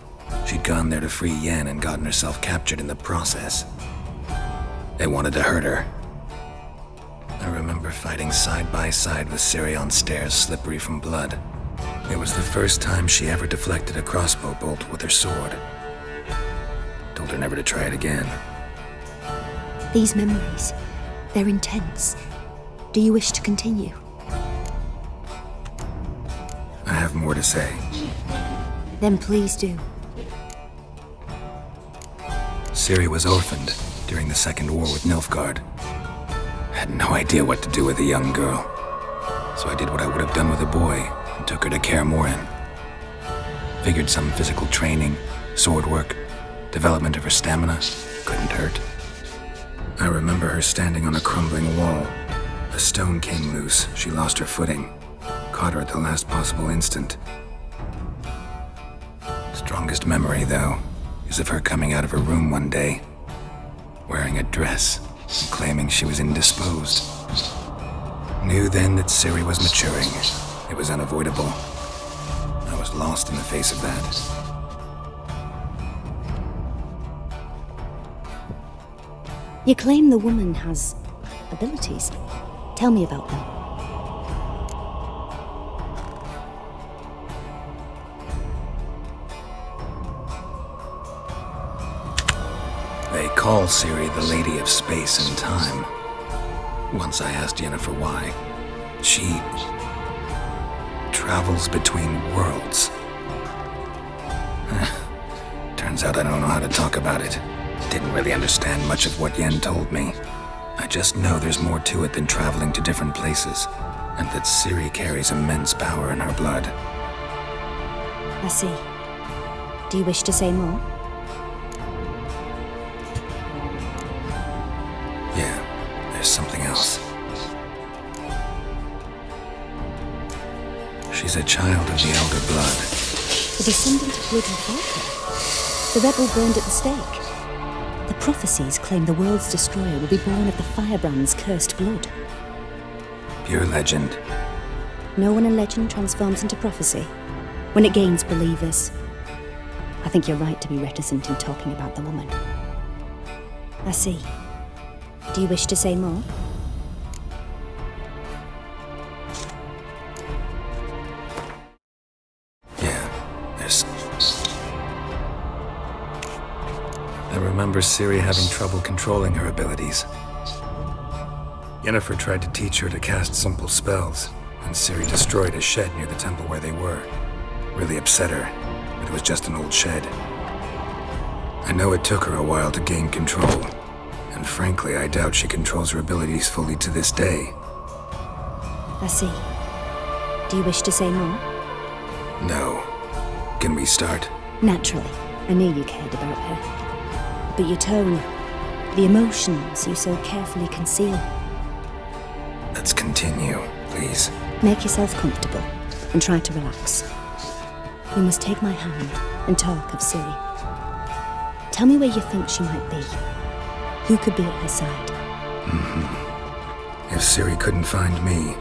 She'd gone there to free Yen and gotten herself captured in the process. They wanted to hurt her. I remember fighting side by side with Ciri on stairs slippery from blood. It was the first time she ever deflected a crossbow bolt with her sword. Told her never to try it again. These memories, they're intense. Do you wish to continue? I have more to say. Then please do. Ciri was orphaned during the Second War with Nilfgaard. Had no idea what to do with a young girl. So I did what I would have done with a boy and took her to Kaer Morhen. Figured some physical training, sword work, development of her stamina couldn't hurt. I remember her standing on a crumbling wall. A stone came loose, she lost her footing. Caught her at the last possible instant. Strongest memory, though, is of her coming out of her room one day, wearing a dress and claiming she was indisposed. Knew then that Ciri was maturing. It was unavoidable. I was lost in the face of that. You claim the woman has abilities. Tell me about them. They call Ciri the Lady of Space and Time. Once I asked Yennefer why. She travels between worlds. Turns out I don't know how to talk about it. Didn't really understand much of what Yen told me. I just know there's more to it than traveling to different places, and that Ciri carries immense power in her blood. I see. Do you wish to say more? Yeah, there's something else. She's a child of the Elder Blood. The descendant of Blood and Falker. The rebel burned at the stake. The prophecies claim the world's destroyer will be born of the firebrand's cursed blood. Pure legend. No one in legend transforms into prophecy when it gains believers. I think you're right to be reticent in talking about the woman. I see. Do you wish to say more? I remember Ciri having trouble controlling her abilities. Yennefer tried to teach her to cast simple spells, and Ciri destroyed a shed near the temple where they were. Really upset her, but it was just an old shed. I know it took her a while to gain control, and frankly, I doubt she controls her abilities fully to this day. I see. Do you wish to say more? No. Can we start? Naturally, I knew you cared about her. But your tone, the emotions you so carefully conceal. Let's continue, please. Make yourself comfortable and try to relax. We must take my hand and talk of Цири. Tell me where you think she might be. Who could be at her side? If Цири couldn't find me,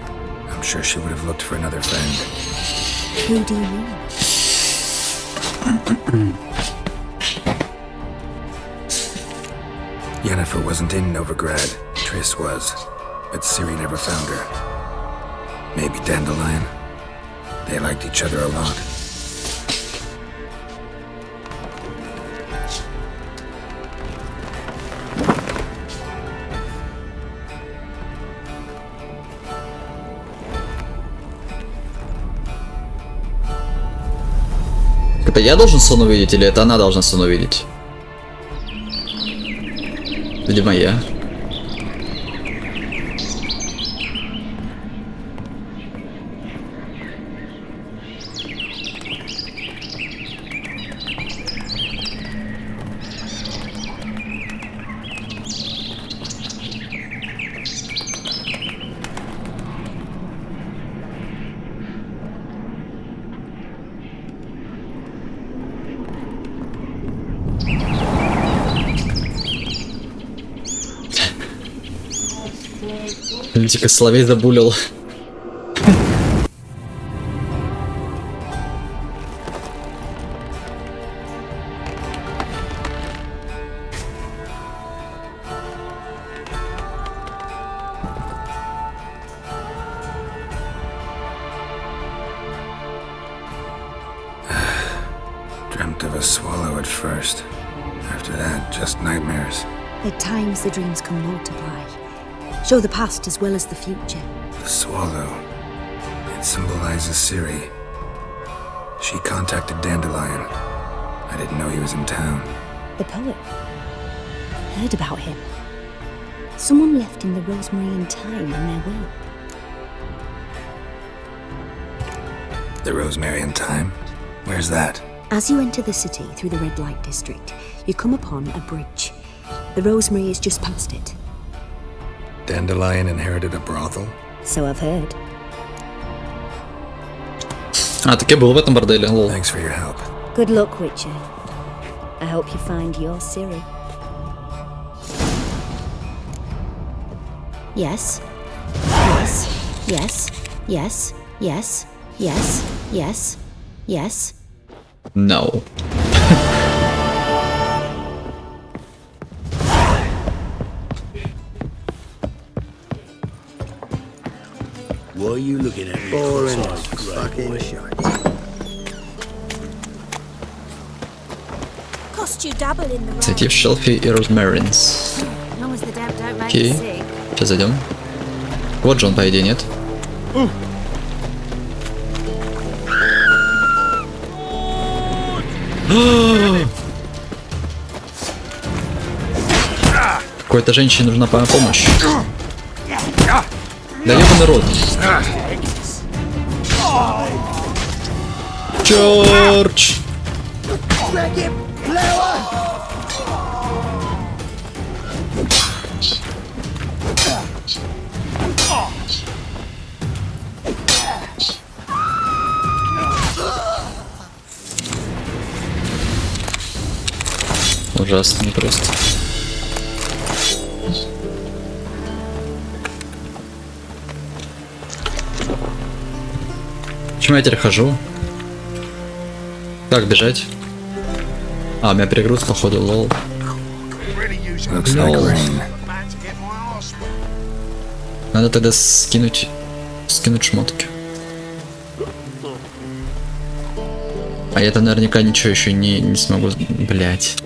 I'm sure she would have looked for another friend. Who do you mean? Yennefer wasn't in Novigrad. Triss was. But Цири never found her. Maybe Dandelion? They liked each other a lot. Это я должен сон увидеть или это она должна сон увидеть? Видимо, я. Лютика соловей забулил. Dreamt of a swallow at first. After that, just nightmares. At times the dreams can multiply. Show the past as well as the future. The swallow. It symbolizes Цири. She contacted Dandelion. I didn't know he was in town. The poet. Heard about him. Someone left him the rosemary and thyme in their will. The rosemary and thyme? Where's that? As you enter the city through the red light district, you come upon a bridge. The rosemary is just past it. Dandelion inherited a brothel? So I've heard. А, так я был в этом борделе, лол. Thanks for your help. Good luck, Witcher. I hope you find your Цири. Yes. Yes. Yes. Yes. Yes. Yes. Yes. Yes. No. Why are you looking at me? Boring cross-eyed, as grey fucking boy? shite. Cost you double in the road. Зайти в шелфи и розмаринс. Окей. Сейчас зайдем. Вот же он, по идее, нет? Какой-то женщине нужна помощь. Да ебаный рот. Чёрч! Ужасно просто. Почему я теперь хожу? Как бежать? А, у меня перегруз, походу, лол. Лол. Надо тогда скинуть шмотки. А я-то наверняка ничего еще не смогу, блять.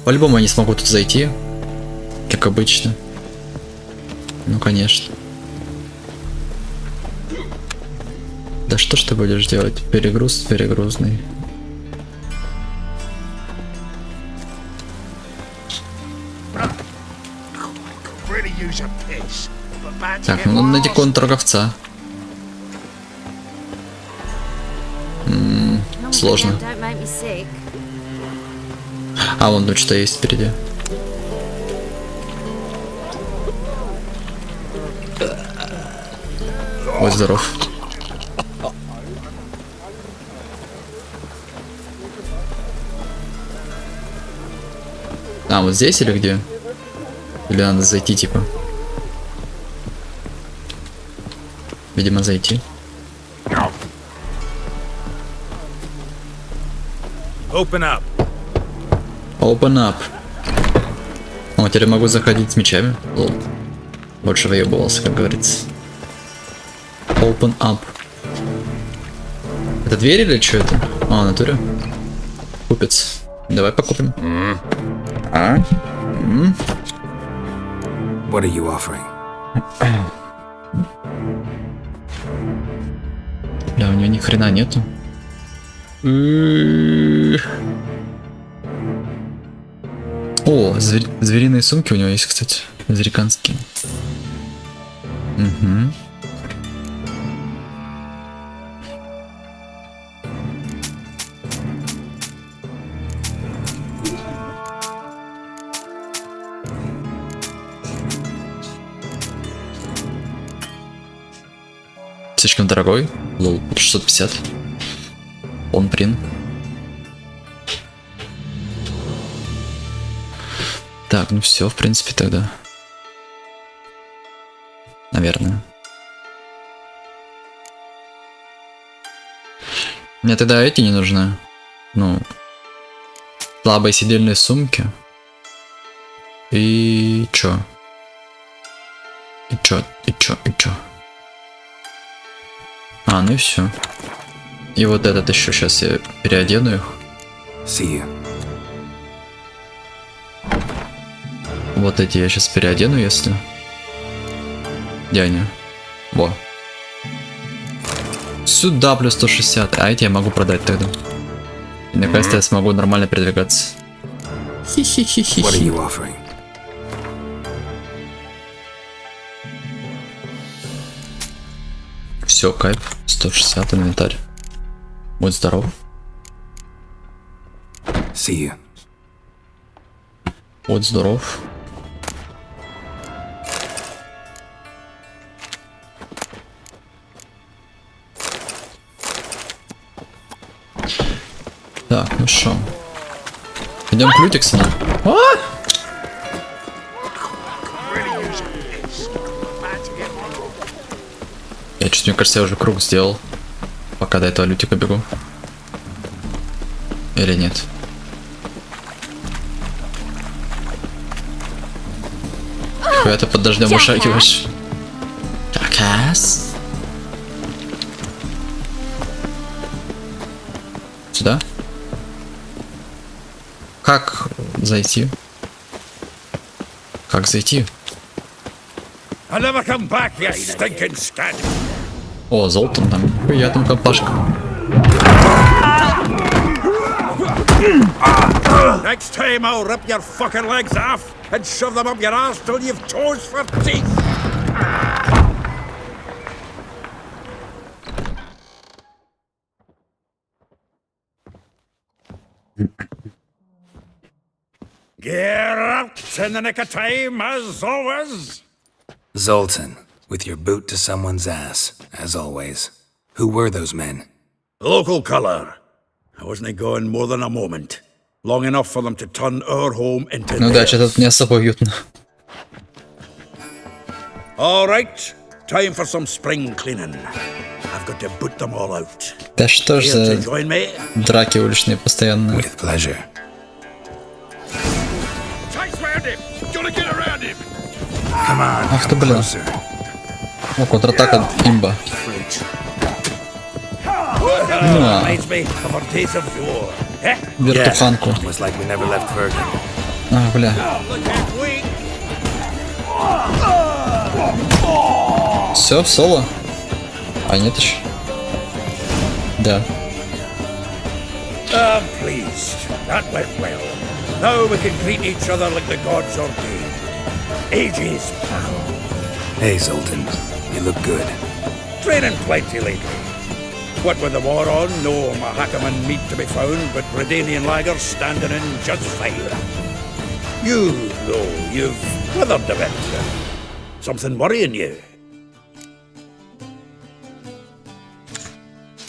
По-любому я не смогу тут зайти, как обычно. Ну, конечно. Да что ж ты будешь делать? Перегрузный. Так, ну надо найти контр торговца. Сложно. А, вон тут что есть впереди. Ой, здоров. А, вот здесь или где? Или надо зайти, типа? Видимо, зайти. Open up. Open up. О, теперь могу заходить с мечами. Лол. Больше выебывался, как говорится. Open up. Это дверь или что это? А, натуре. Купец. Давай покупим. А? What are you offering? Бля, у него ни хрена нету. О, звериные сумки у него есть, кстати. Звериканские. Угу. Слишком дорогой. Лол, 650. Он прин. Так, ну все, в принципе, тогда. Наверное. Мне тогда эти не нужны. Ну, слабые сидельные сумки. И чё? И чё? А, ну и все. И вот этот еще, сейчас я переодену их. See you. Вот эти я сейчас переодену, если... Где они? Во. Сюда плюс 160. А эти я могу продать тогда. И наконец-то я смогу нормально передвигаться. Хи-хи-хи-хи. What are you offering? Все, кайф. 160 инвентарь. Будь здоров. See you. Будь здоров. Так, ну шо. Идем к Лютиксону. Я чуть, мне кажется, я уже круг сделал. Пока до этого Лютика бегу. Или нет? Хуя ты под дождем вышагиваешь. Какас. Сюда? Как зайти? Как зайти? О, золотом там. Хуя там компашка. Next time I'll rip your fucking legs off and shove them up your ass till you've toes for teeth. Geralt, in the nick of time, as always. Zoltan, with your boot to someone's ass, as always. Who were those men? Local colour. I wasn't gone more than a moment. Long enough for them to turn our home into Ну да, что-то не особо уютно. All right, time for some spring cleaning. I've got to boot them all out. Да что ж за Join me? драки уличные постоянные. With pleasure. Ах ты, блин. О, контратака имба. Вертуханку. А, бля. Все, в соло? А нет еще? Да. I'm pleased. That went well. Now we can greet each other like the gods ordained. Ages, pal. Hey, Zoltan. You look good. Training plenty lately. What with the war on, no Mahakaman meat to be found, but Redanian lagers standing in just fine. You, though, you've withered a bit. Something worrying you?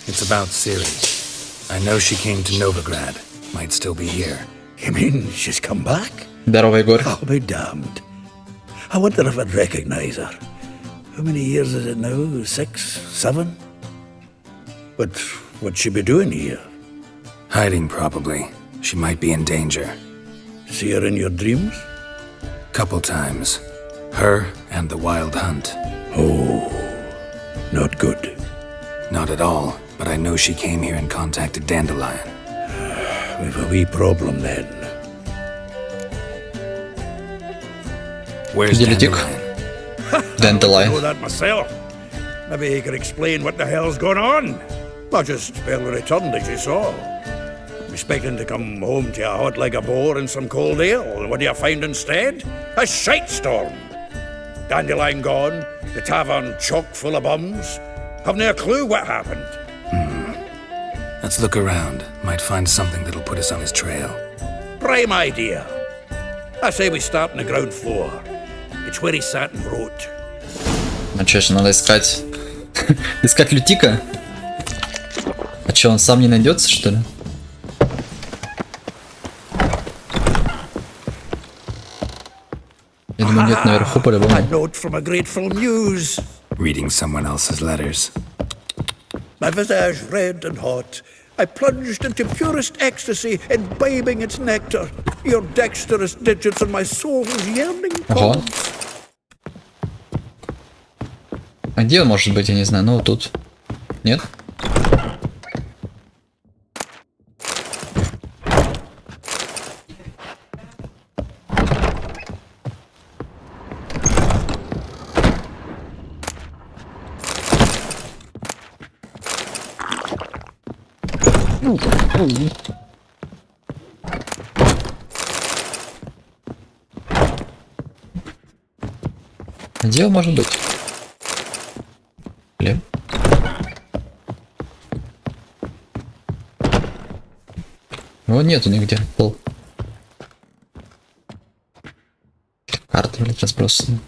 It's about Цири. I know she came to Novigrad. Might still be here. You mean she's come back? Здорово, Егор. I'll be damned. I wonder if I'd recognise her. How many years is it now? 6, 7? But what'd she be doing here? Hiding, probably. She might be in danger. See her in your dreams? Couple times. Her and the Wild Hunt. Oh, not good. Not at all, but I know she came here and contacted Dandelion. We've a wee problem then. Where's Dandelion? Dandelion. I know that myself. Maybe he could explain what the hell's going on. I just barely returned, as you saw. Expecting to come home to a hot like a boar and some cold ale, and what do you find instead? A shitestorm. Dandelion gone, the tavern chock full of bums. Haven't a clue what happened. Let's look around. Might find something that'll put us on his trail. Prime idea. I say we start on the ground floor. It's where he sat and wrote. Ну чё ж, надо искать... искать Лютика? А чё, он сам не найдется, что ли? Я думаю, нет, наверху по-любому. A note from a grateful muse. Reading someone else's letters. My visage red and hot, I plunged into purest ecstasy, imbibing its nectar. Your dexterous digits and my soul's yearning Ого. А где он может быть, я не знаю, ну вот тут. Нет? Где он может быть? Блин. Его нету нигде. Был. Карты, блядь, разбросаны.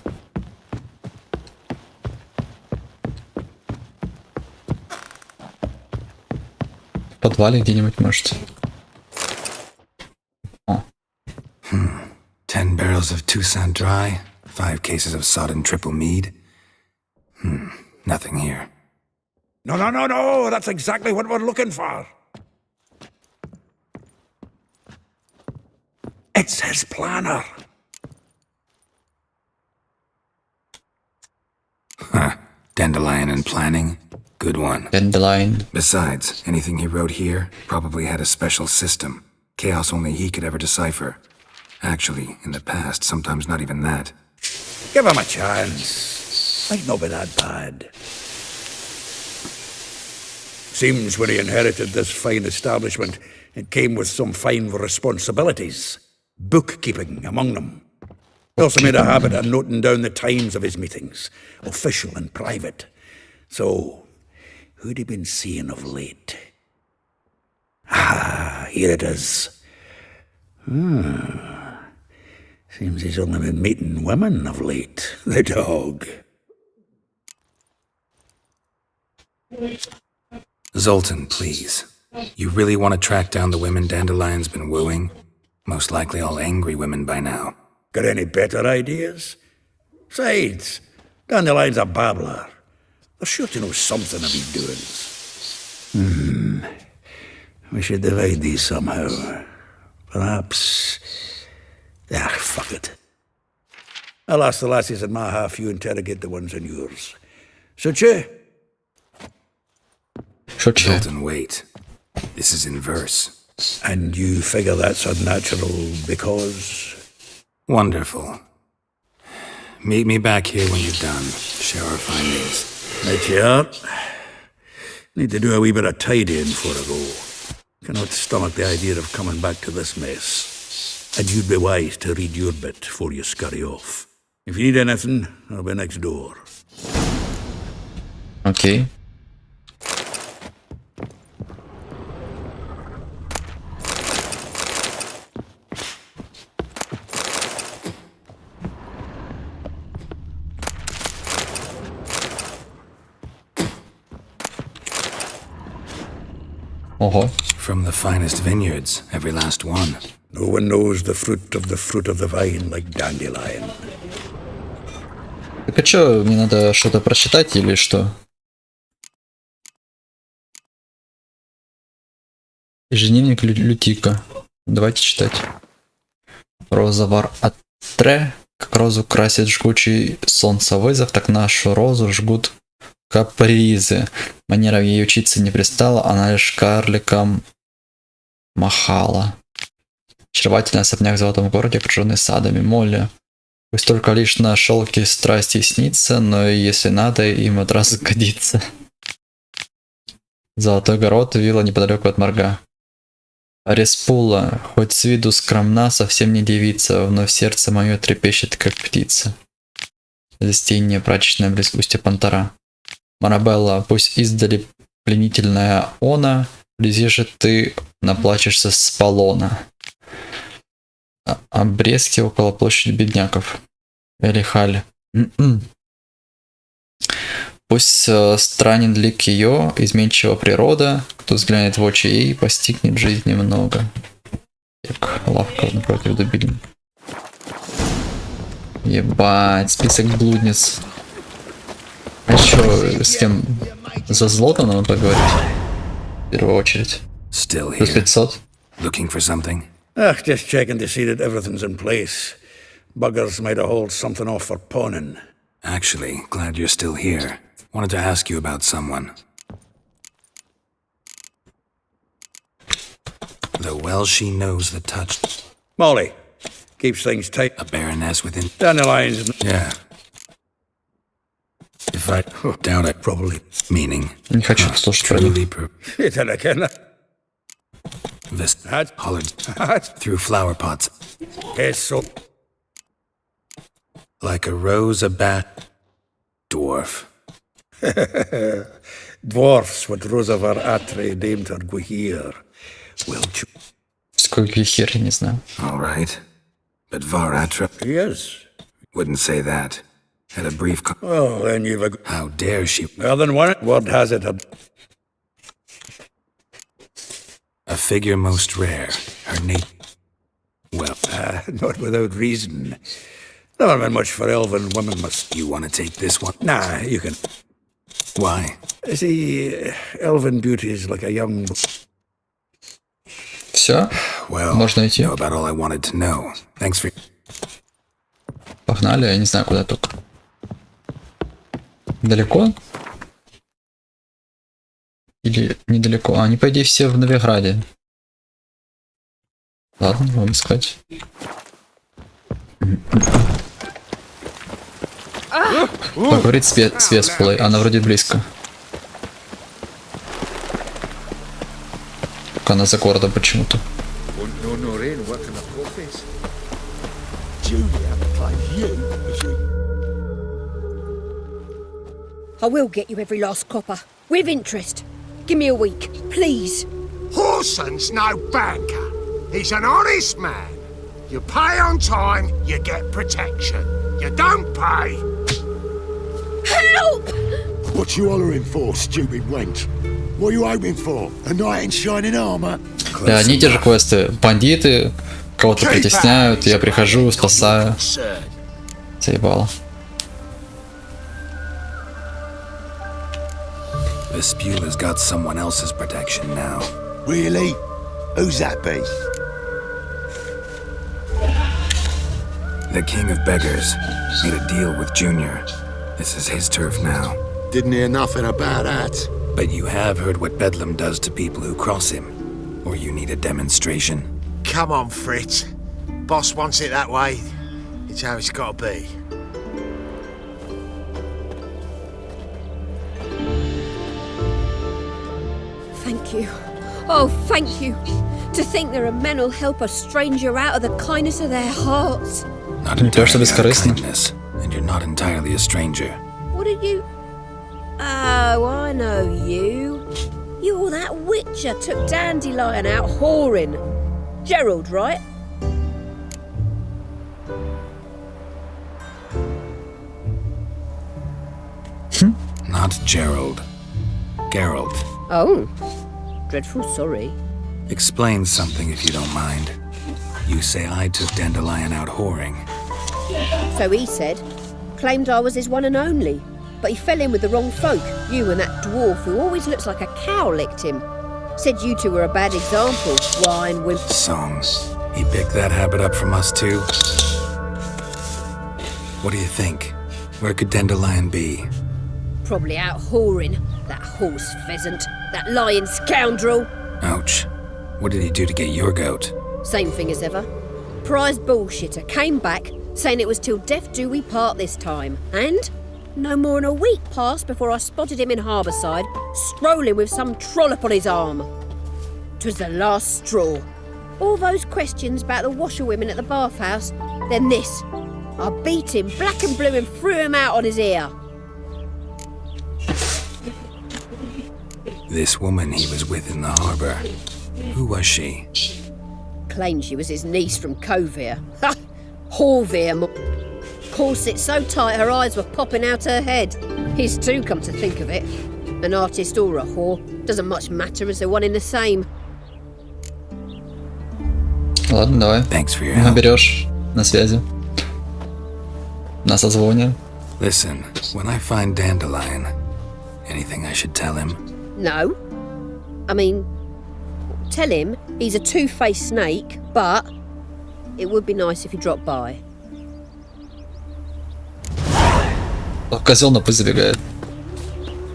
В подвале где-нибудь, может. О. 10 barrels of Toussaint Dry, 5 cases of sodden triple mead. Nothing here. No, that's exactly what we're looking for. It's his planner. Huh. Dandelion and planning? Good one. Dandelion. Besides, anything he wrote here probably had a special system. Chaos only he could ever decipher. Actually, in the past, sometimes not even that. Give him a chance. Might not be that bad. Seems when he inherited this fine establishment, it came with some fine responsibilities. Bookkeeping among them. He also made a habit of noting down the times of his meetings, official and private. So, who'd he been seeing of late? Ah, here it is. Seems he's only been meeting women of late. The dog. Zoltan, please. You really want to track down the women Dandelion's been wooing? Most likely all angry women by now. Got any better ideas? Besides, Dandelion's a babbler. They're sure to know something of his doings. We should divide these somehow. Perhaps... fuck it. I'll ask the lassies in my half, you interrogate the ones in yours. Suche? Zoltan, wait. This is in verse. And you figure that's unnatural because... Wonderful. Meet me back here when you're done. Share our findings. Right here. Need to do a wee bit of tidying before I go. Cannot stomach the idea of coming back to this mess. And you'd be wise to read your bit before you scurry off. If you need anything, I'll be next door. Окей. Ого. From the finest vineyards, every last one. No one knows the fruit of the vine like dandelion. Так а чё, мне надо что-то прочитать или что? Ежедневник Лютика. Давайте читать. Роза Атре, как розу красит жгучий солнце вызов, так нашу розу жгут капризы. Манера ей учиться не пристала, она лишь карликом махала. Очаровательный особняк в золотом городе, окруженный садами, моля. Пусть только лишь на шелке страсти снится, но если надо, им одразу годится. Золотой город, вилла неподалеку от морга. Респула, хоть с виду скромна, совсем не девица, вновь сердце мое трепещет, как птица. Застенье прачечная близ устья Пантора. Марабелла, пусть издали пленительная она, вблизи же ты наплачешься с полона. Обрезки около площади бедняков. Элихаль. Пусть странен лик ее, изменчива природа, кто взглянет в очи ей, постигнет жизни много. Так, лавка напротив дубильни. Ебать, список блудниц. А чё, с кем? За злотом надо поговорить? В первую очередь. Плюс 500. Just checking to see that everything's in place. Buggers might have hauled something off for pawning. Actually, glad you're still here. Wanted to ask you about someone. The well she knows the touch. Molly. Keeps things tight. A baroness within... Dandelions. Yeah. If I doubt it, probably meaning. Не хочу слушать про них. This hollered through flower pots. Eso. Like a rose a bat. Dwarf. Dwarfs with Rosavar Atre named her Guihir. Well, Сколько хер, я не знаю. All right. But Varatra... Yes. Wouldn't say that. Had a brief... Oh, then you've a... How dare she... Well, then one word has it. A figure most rare. Her name... Well... not without reason. Never been much for elven women must... You want to take this one? Nah, you can... Why? See, elven beauty is like a young... Все? Well, можно идти. Know about all I wanted to know. Thanks for... Погнали, я не знаю, куда только. Далеко? Или недалеко? А, они, по идее, все в Новиграде. Ладно, будем искать. Поговорить с Весплей, она вроде близко. Только она за городом почему-то. I will get you every last copper, with interest. Give me a week, please. Horson's no banker. He's an honest man. You pay on time, you get protection. You don't pay... Help! What you hollering for, stupid wench? What are you hoping for? A knight in shining armor? Да, они те же квесты. Бандиты кого-то притесняют, я прихожу, спасаю. Заебало. Vespula's got someone else's protection now. Really? Who's that be? The King of Beggars made a deal with Junior. This is his turf now. Didn't hear nothing about that. But you have heard what Bedlam does to people who cross him. Or you need a demonstration. Come on, Fritz. Boss wants it that way. It's how it's got to be. Thank you. Oh, thank you. To think there are men who'll help a stranger out of the kindness of their hearts. Not entirely out of kindness, and you're not entirely a stranger. What did you... Oh, I know you. You're that witcher took Dandelion out whoring. Gerald, right? Not Gerald. Geralt. Oh. Dreadful sorry. Explain something if you don't mind. You say I took Dandelion out whoring. So he said. Claimed I was his one and only. But he fell in with the wrong folk. You and that dwarf who always looks like a cow licked him. Said you two were a bad example. Wine, wimp... Songs. He picked that habit up from us too? What do you think? Where could Dandelion be? Probably out whoring. That horse pheasant. That lying scoundrel. Ouch. What did he do to get your goat? Same thing as ever. Prize bullshitter came back, saying it was till death do we part this time. And no more than a week passed before I spotted him in Harbourside, strolling with some trollop on his arm. 'Twas the last straw. All those questions about the washerwomen at the bathhouse, then this. I beat him black and blue and threw him out on his ear. This woman he was with in the harbour. Who was she? Claimed she was his niece from Kovir. Ha! Horvir. Corset so tight her eyes were popping out her head. His too, come to think of it. An artist or a whore. Doesn't much matter as they're one in the same. Ладно, давай. Thanks for your help. Наберешь на связи. На созвоне. Listen, when I find Dandelion, anything I should tell him? No. I mean, tell him he's a two-faced snake, but it would be nice if he dropped by. О, козел на путь забегает.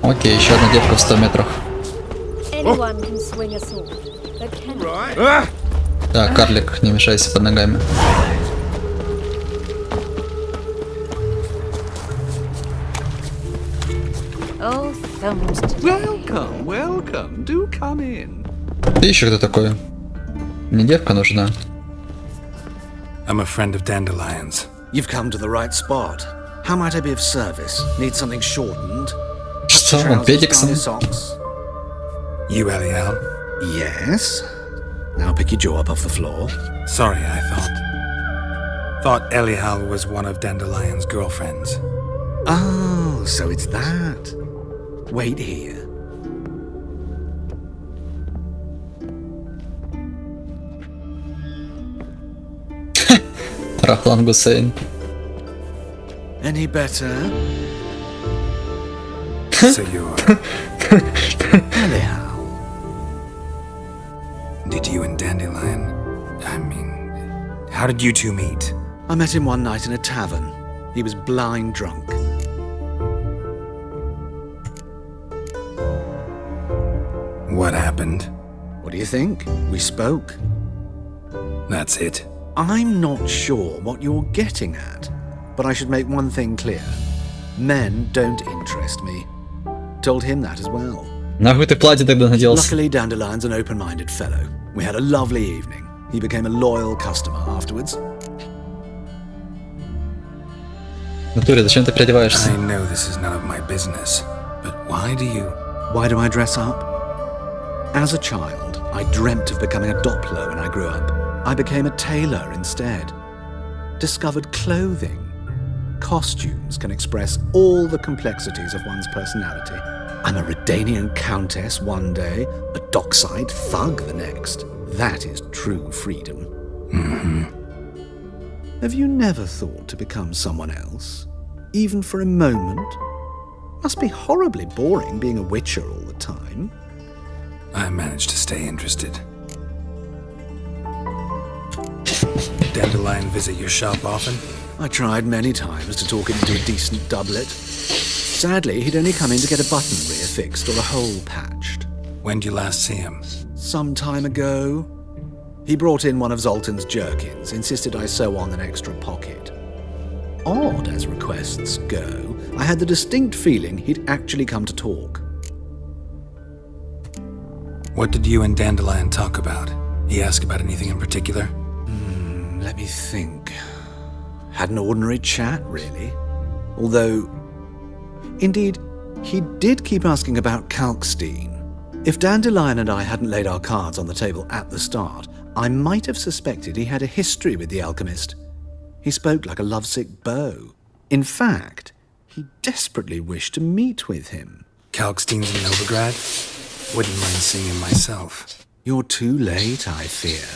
Окей, еще одна девка в 100 метрах. Anyone can swing a sword, but cannot. Так, карлик, не мешайся под ногами. Oh, thumbs to Welcome, welcome. Do come in. Ты еще кто такой? Мне девка нужна. I'm a friend of Dandelion's. You've come to the right spot. How might I be of service? Need something shortened? Что, он педиксон? Socks? You, Elial? Yes. Now pick your jaw up off the floor. Sorry, I thought Elial was one of Dandelion's girlfriends. Oh, so it's that. Wait here. Рахлан Гусейн. Any better? So you're... Anyhow. Did you and Dandelion... I mean... How did you two meet? I met him one night in a tavern. He was blind drunk. What happened? What do you think? We spoke. That's it. I'm not sure what you're getting at, but I should make one thing clear. Men don't interest me. Told him that as well. Нахуй ты платье тогда наделся? Luckily, Dandelion's an open-minded fellow. We had a lovely evening. He became a loyal customer afterwards. В натуре, зачем ты переодеваешься? I know this is none of my business, but why do I dress up? As a child, I dreamt of becoming a Doppler when I grew up. I became a tailor instead. Discovered clothing. Costumes can express all the complexities of one's personality. I'm a Redanian countess one day, a dockside thug the next. That is true freedom. Mm-hmm. Have you never thought to become someone else? Even for a moment? Must be horribly boring being a witcher all the time. I managed to stay interested. Dandelion visit your shop often? I tried many times to talk him into a decent doublet. Sadly, he'd only come in to get a button rear fixed or a hole patched. When did you last see him? Some time ago. He brought in one of Zoltan's jerkins, insisted I sew on an extra pocket. Odd as requests go, I had the distinct feeling he'd actually come to talk. What did you and Dandelion talk about? He asked about anything in particular? Let me think. Had an ordinary chat, really. Although, indeed, he did keep asking about Kalkstein. If Dandelion and I hadn't laid our cards on the table at the start, I might have suspected he had a history with the alchemist. He spoke like a lovesick beau. In fact, he desperately wished to meet with him. Kalkstein's in Novigrad? Wouldn't mind seeing him myself. You're too late, I fear.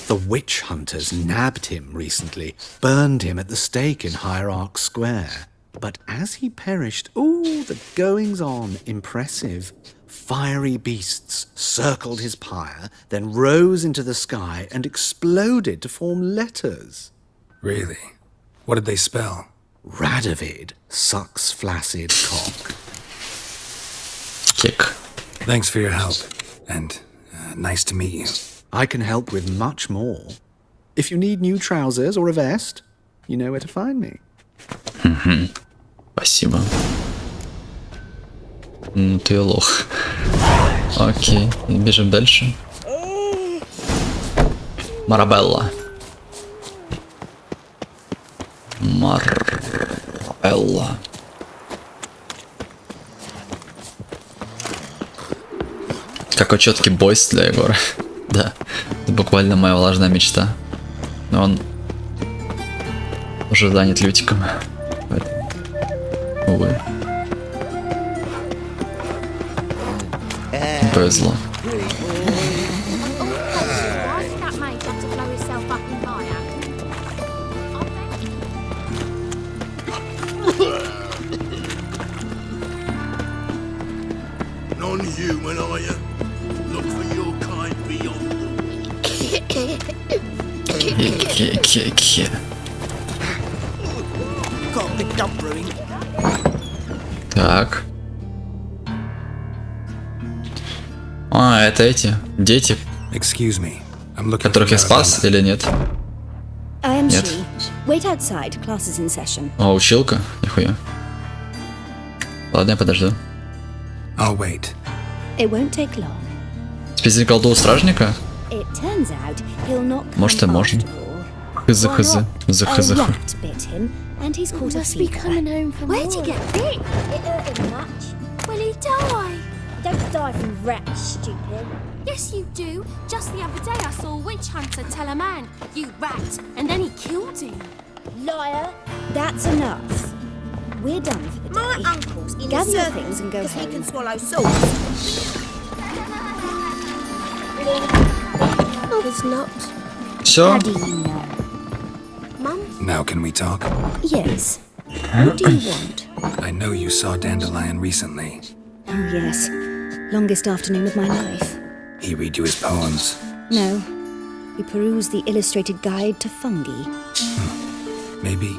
The witch hunters nabbed him recently, burned him at the stake in Hierarch Square. But as he perished, ooh, the goings-on, impressive. Fiery beasts circled his pyre, then rose into the sky and exploded to form letters. Really? What did they spell? Radovid sucks flaccid cock. Kick. Thanks for your help, and nice to meet you. I can help with much more. If you need new trousers or a vest, you know where to find me. Спасибо. Ну ты лох. Окей, бежим дальше. Марабелла. Марабелла. Какой четкий бойс для Егора. Да, это буквально моя влажная мечта. Но он уже занят лютиком. Поэтому, увы. Не повезло. Non-human, are you? Look for your kind beyond them. Так. А, это эти дети, которых я спас или нет? Нет. Wait outside. Class is in session. О, училка? Нихуя. Ладно, я подожду. I'll wait. It won't take long. Спиздить голду у стражника? It turns out he'll not come. Может, и можно. Хз. rat bit him, and he's caught a Must be fever. coming home from Where'd he war. get bit? It hurt him much. Will he die? Don't die from rats, stupid. Yes, you do. Just the other day I saw a witch hunter tell a man, "You rat," and then he killed him. Liar. That's enough. We're done for the day. My uncle's in Gather the your circus things and go because he home. can swallow swords. Oh, it's not. Все? How do you know? Mum? Now can we talk? Yes. What do you want? I know you saw Dandelion recently. Oh, yes. Longest afternoon of my life. He read you his poems. No. We perused the illustrated guide to fungi. Maybe.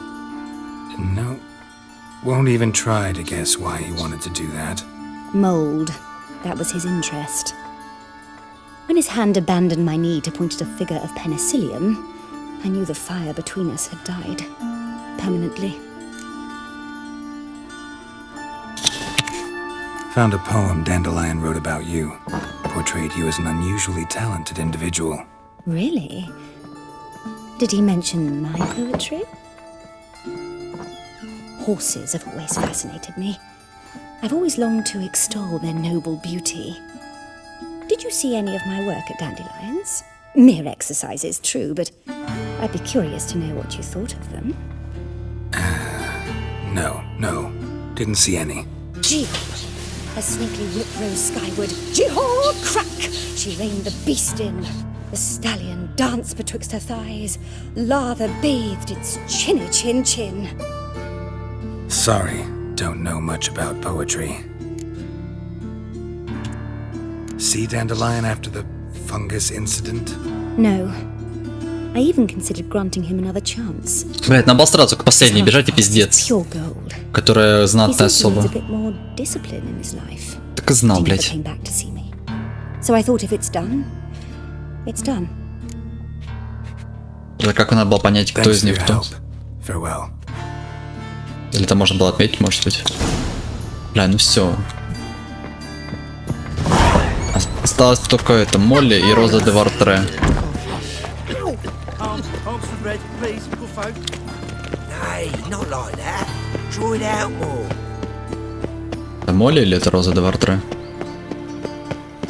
No. Won't even try to guess why he wanted to do that. Mold. That was his interest. When his hand abandoned my knee to point at a figure of penicillium, I knew the fire between us had died. Permanently. Found a poem Dandelion wrote about you. Portrayed you as an unusually talented individual. Really? Did he mention my poetry? Horses have always fascinated me. I've always longed to extol their noble beauty. Did you see any of my work at Dandelions? Mere exercises, true, but I'd be curious to know what you thought of them. No. Didn't see any. Gee! A snaky whip rose skyward. Jihad! Crack! She reined the beast in. The stallion danced betwixt her thighs. Lather bathed its chinny chin. Sorry, don't know much about poetry. See Dandelion after the fungus incident? No. I even considered granting him another chance. Блять, надо было сразу к последней бежать и пиздец. Pure gold. Которая He знатная seems to need особа. a bit more discipline in his life. Так и знал, He never блять. came back to see me. So I thought if it's done, it's done. Да как надо было понять, кто из них кто? Farewell. Или это можно было отметить, может быть? Бля, ну все. Осталось только это Молли и Роза де Вартре. Arms for red, please, good folk. Nay, not like that. Draw it out more. Это Молли или это Роза де Вартре?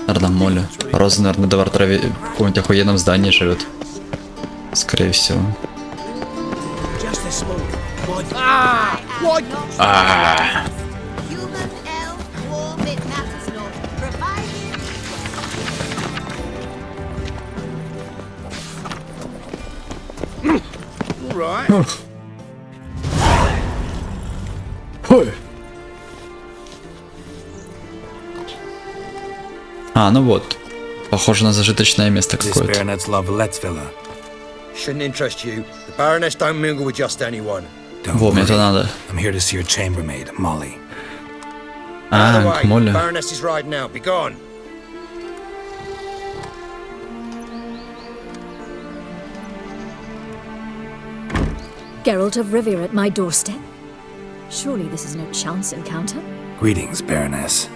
Наверное, Молли. Роза, наверное, де Вартре в каком-нибудь охуенном здании живет. Скорее всего. Just a small. А. Human, elf, dwarf, it matters not, provided Ой. А, ну вот. Похоже на зажиточное место какое-то. Во, мне это надо. А, к Молли. Geralt of Rivia at my doorstep? Surely this is no chance encounter? Greetings, Baroness.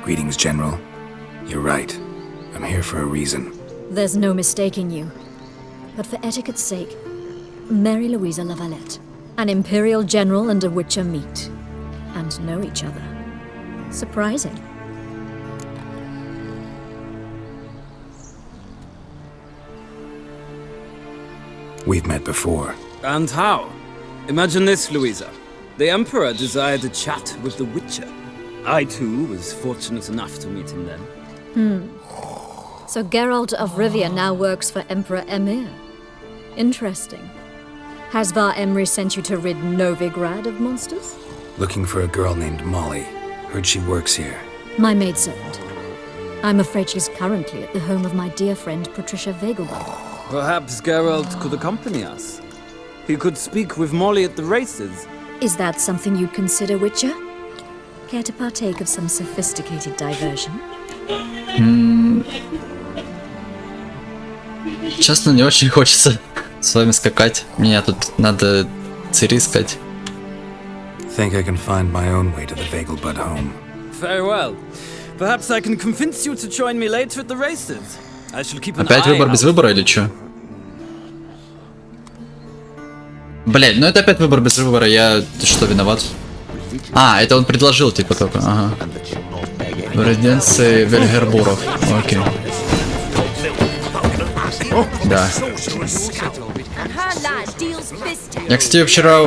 Greetings, General. You're right. I'm here for a reason. There's no mistaking you. But for etiquette's sake, Mary Louisa Lavalette, an Imperial General and a Witcher meet, and know each other. Surprising. We've met before. And how? Imagine this, Louisa. The Emperor desired a chat with the Witcher. I, too, was fortunate enough to meet him then. So Geralt of Rivia now works for Emperor Emir. Interesting. Has Var Emry sent you to rid Novigrad of monsters? Looking for a girl named Molly. Heard she works here. My maidservant. I'm afraid she's currently at the home of my dear friend Patricia Vegelbud. Perhaps Geralt could accompany us. He could speak with Molly at the races. Is that something you'd consider, Witcher? Care to partake of some sophisticated diversion? Честно, не очень хочется с вами скакать. Мне тут надо Цири искать. Think I can find my own way to the Vegelbud home. Very well. Perhaps I can convince you to join me later at the races. I shall keep an Опять eye выбор out. без выбора или чё? Блять, ну это опять выбор без выбора, я что, виноват? А, это он предложил, типа, только, ага. В резиденции Вельгербуров, окей. Да. Я, кстати, вчера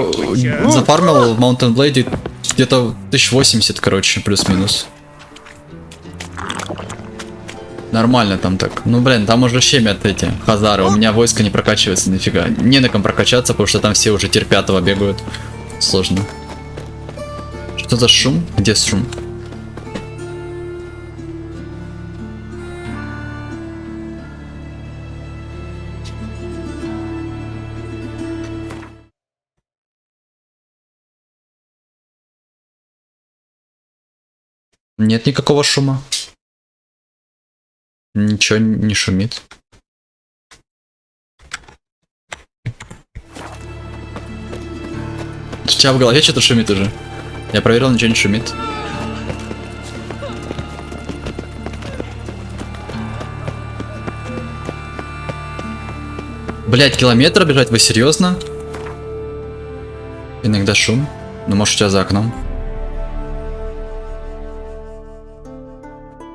зафармил в Mountain Blade где-то 1080, короче, плюс-минус. Нормально там так. Ну, блин, там уже щемят эти хазары. У меня войско не прокачивается нифига. Не на ком прокачаться, потому что там все уже тир 5-го бегают. Сложно. Что за шум? Где шум? Нет никакого шума. Ничего не шумит. У тебя в голове что-то шумит уже. Я проверил, ничего не шумит. Блять, километр бежать, вы серьезно? Иногда шум. Ну, может, у тебя за окном.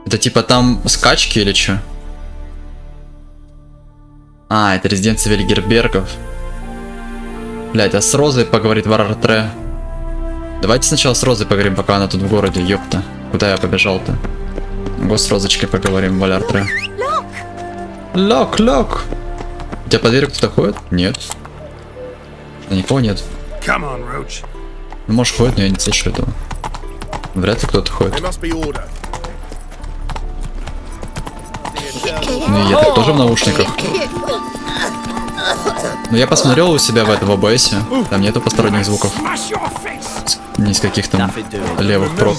Это типа там скачки или что? А, это резиденция Вельгербергов. Блять, а с Розой поговорит Варартре. Давайте сначала с Розой поговорим, пока она тут в городе, ёпта. Куда я побежал-то? Го с Розочкой поговорим, Валяртре. Лок, лок. У тебя под дверью кто-то ходит? Нет. Да никого нет. Ну, может, ходит, но я не слышу этого. Вряд ли кто-то ходит. Ну, я так тоже в наушниках. Но я посмотрел у себя в этом ОБСе. Там нету посторонних звуков. Ни с каких там левых проб.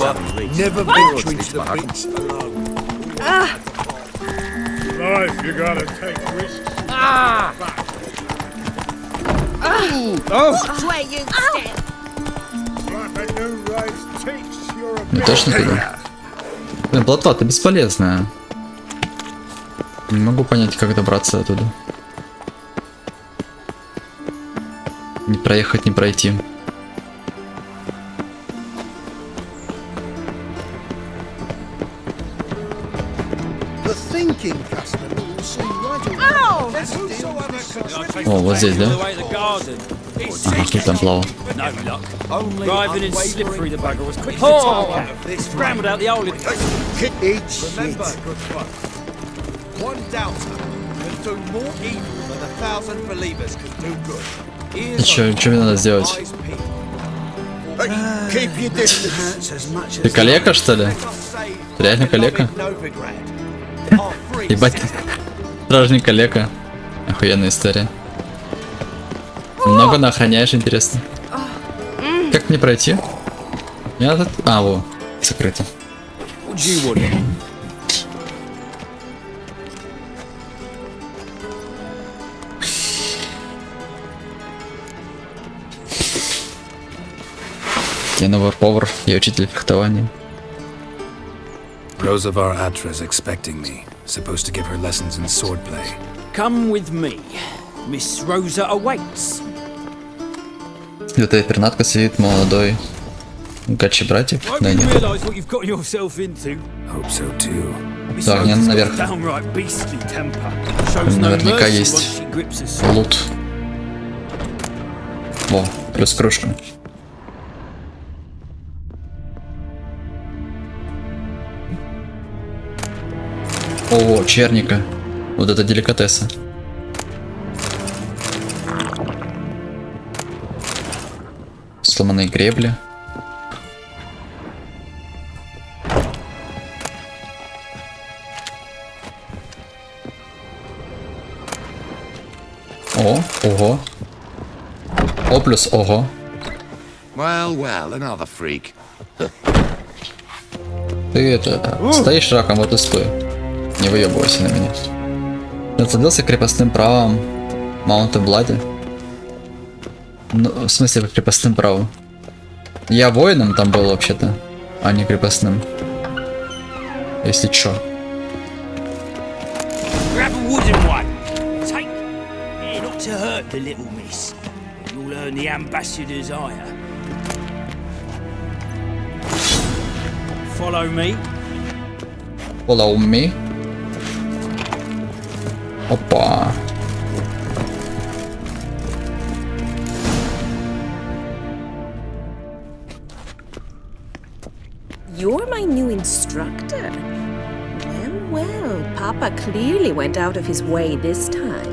Ну точно туда. Блин, плотва, ты бесполезная. Не могу понять, как добраться оттуда. Не проехать, не пройти. О, вот здесь, да? Ага, тут там плавал. One doubter can do more evil than 1,000 believers can do good. Что мне надо сделать? Ты калека, что ли? Ты реально калека? Ебать. Стражник калека. Охуенная история. Много охраняешь, интересно. Как мне пройти? Я тут... А, во. Закрыто. Я новый повар, я учитель фехтования. Rosavar Atra's expecting me. Supposed to give her lessons in swordplay. Come with me. Miss Rosa awaits. Святая пернатка сидит молодой. Гачи братик? Да нет. Так, мне наверх. Наверняка есть лут. О, плюс кружка. О, черника. Вот это деликатесы. Сломанные гребли. О, ого. О плюс ого. Well, another freak. Ты это, стоишь раком, вот и стой. Не выебывайся на меня. Насладился крепостным правом Маунта Блади. Ну, в смысле, крепостным правом? Я воином там был вообще-то, а не крепостным. Если чё. Follow me. Follow me. Опа. You're my new instructor. Well, Papa clearly went out of his way this time.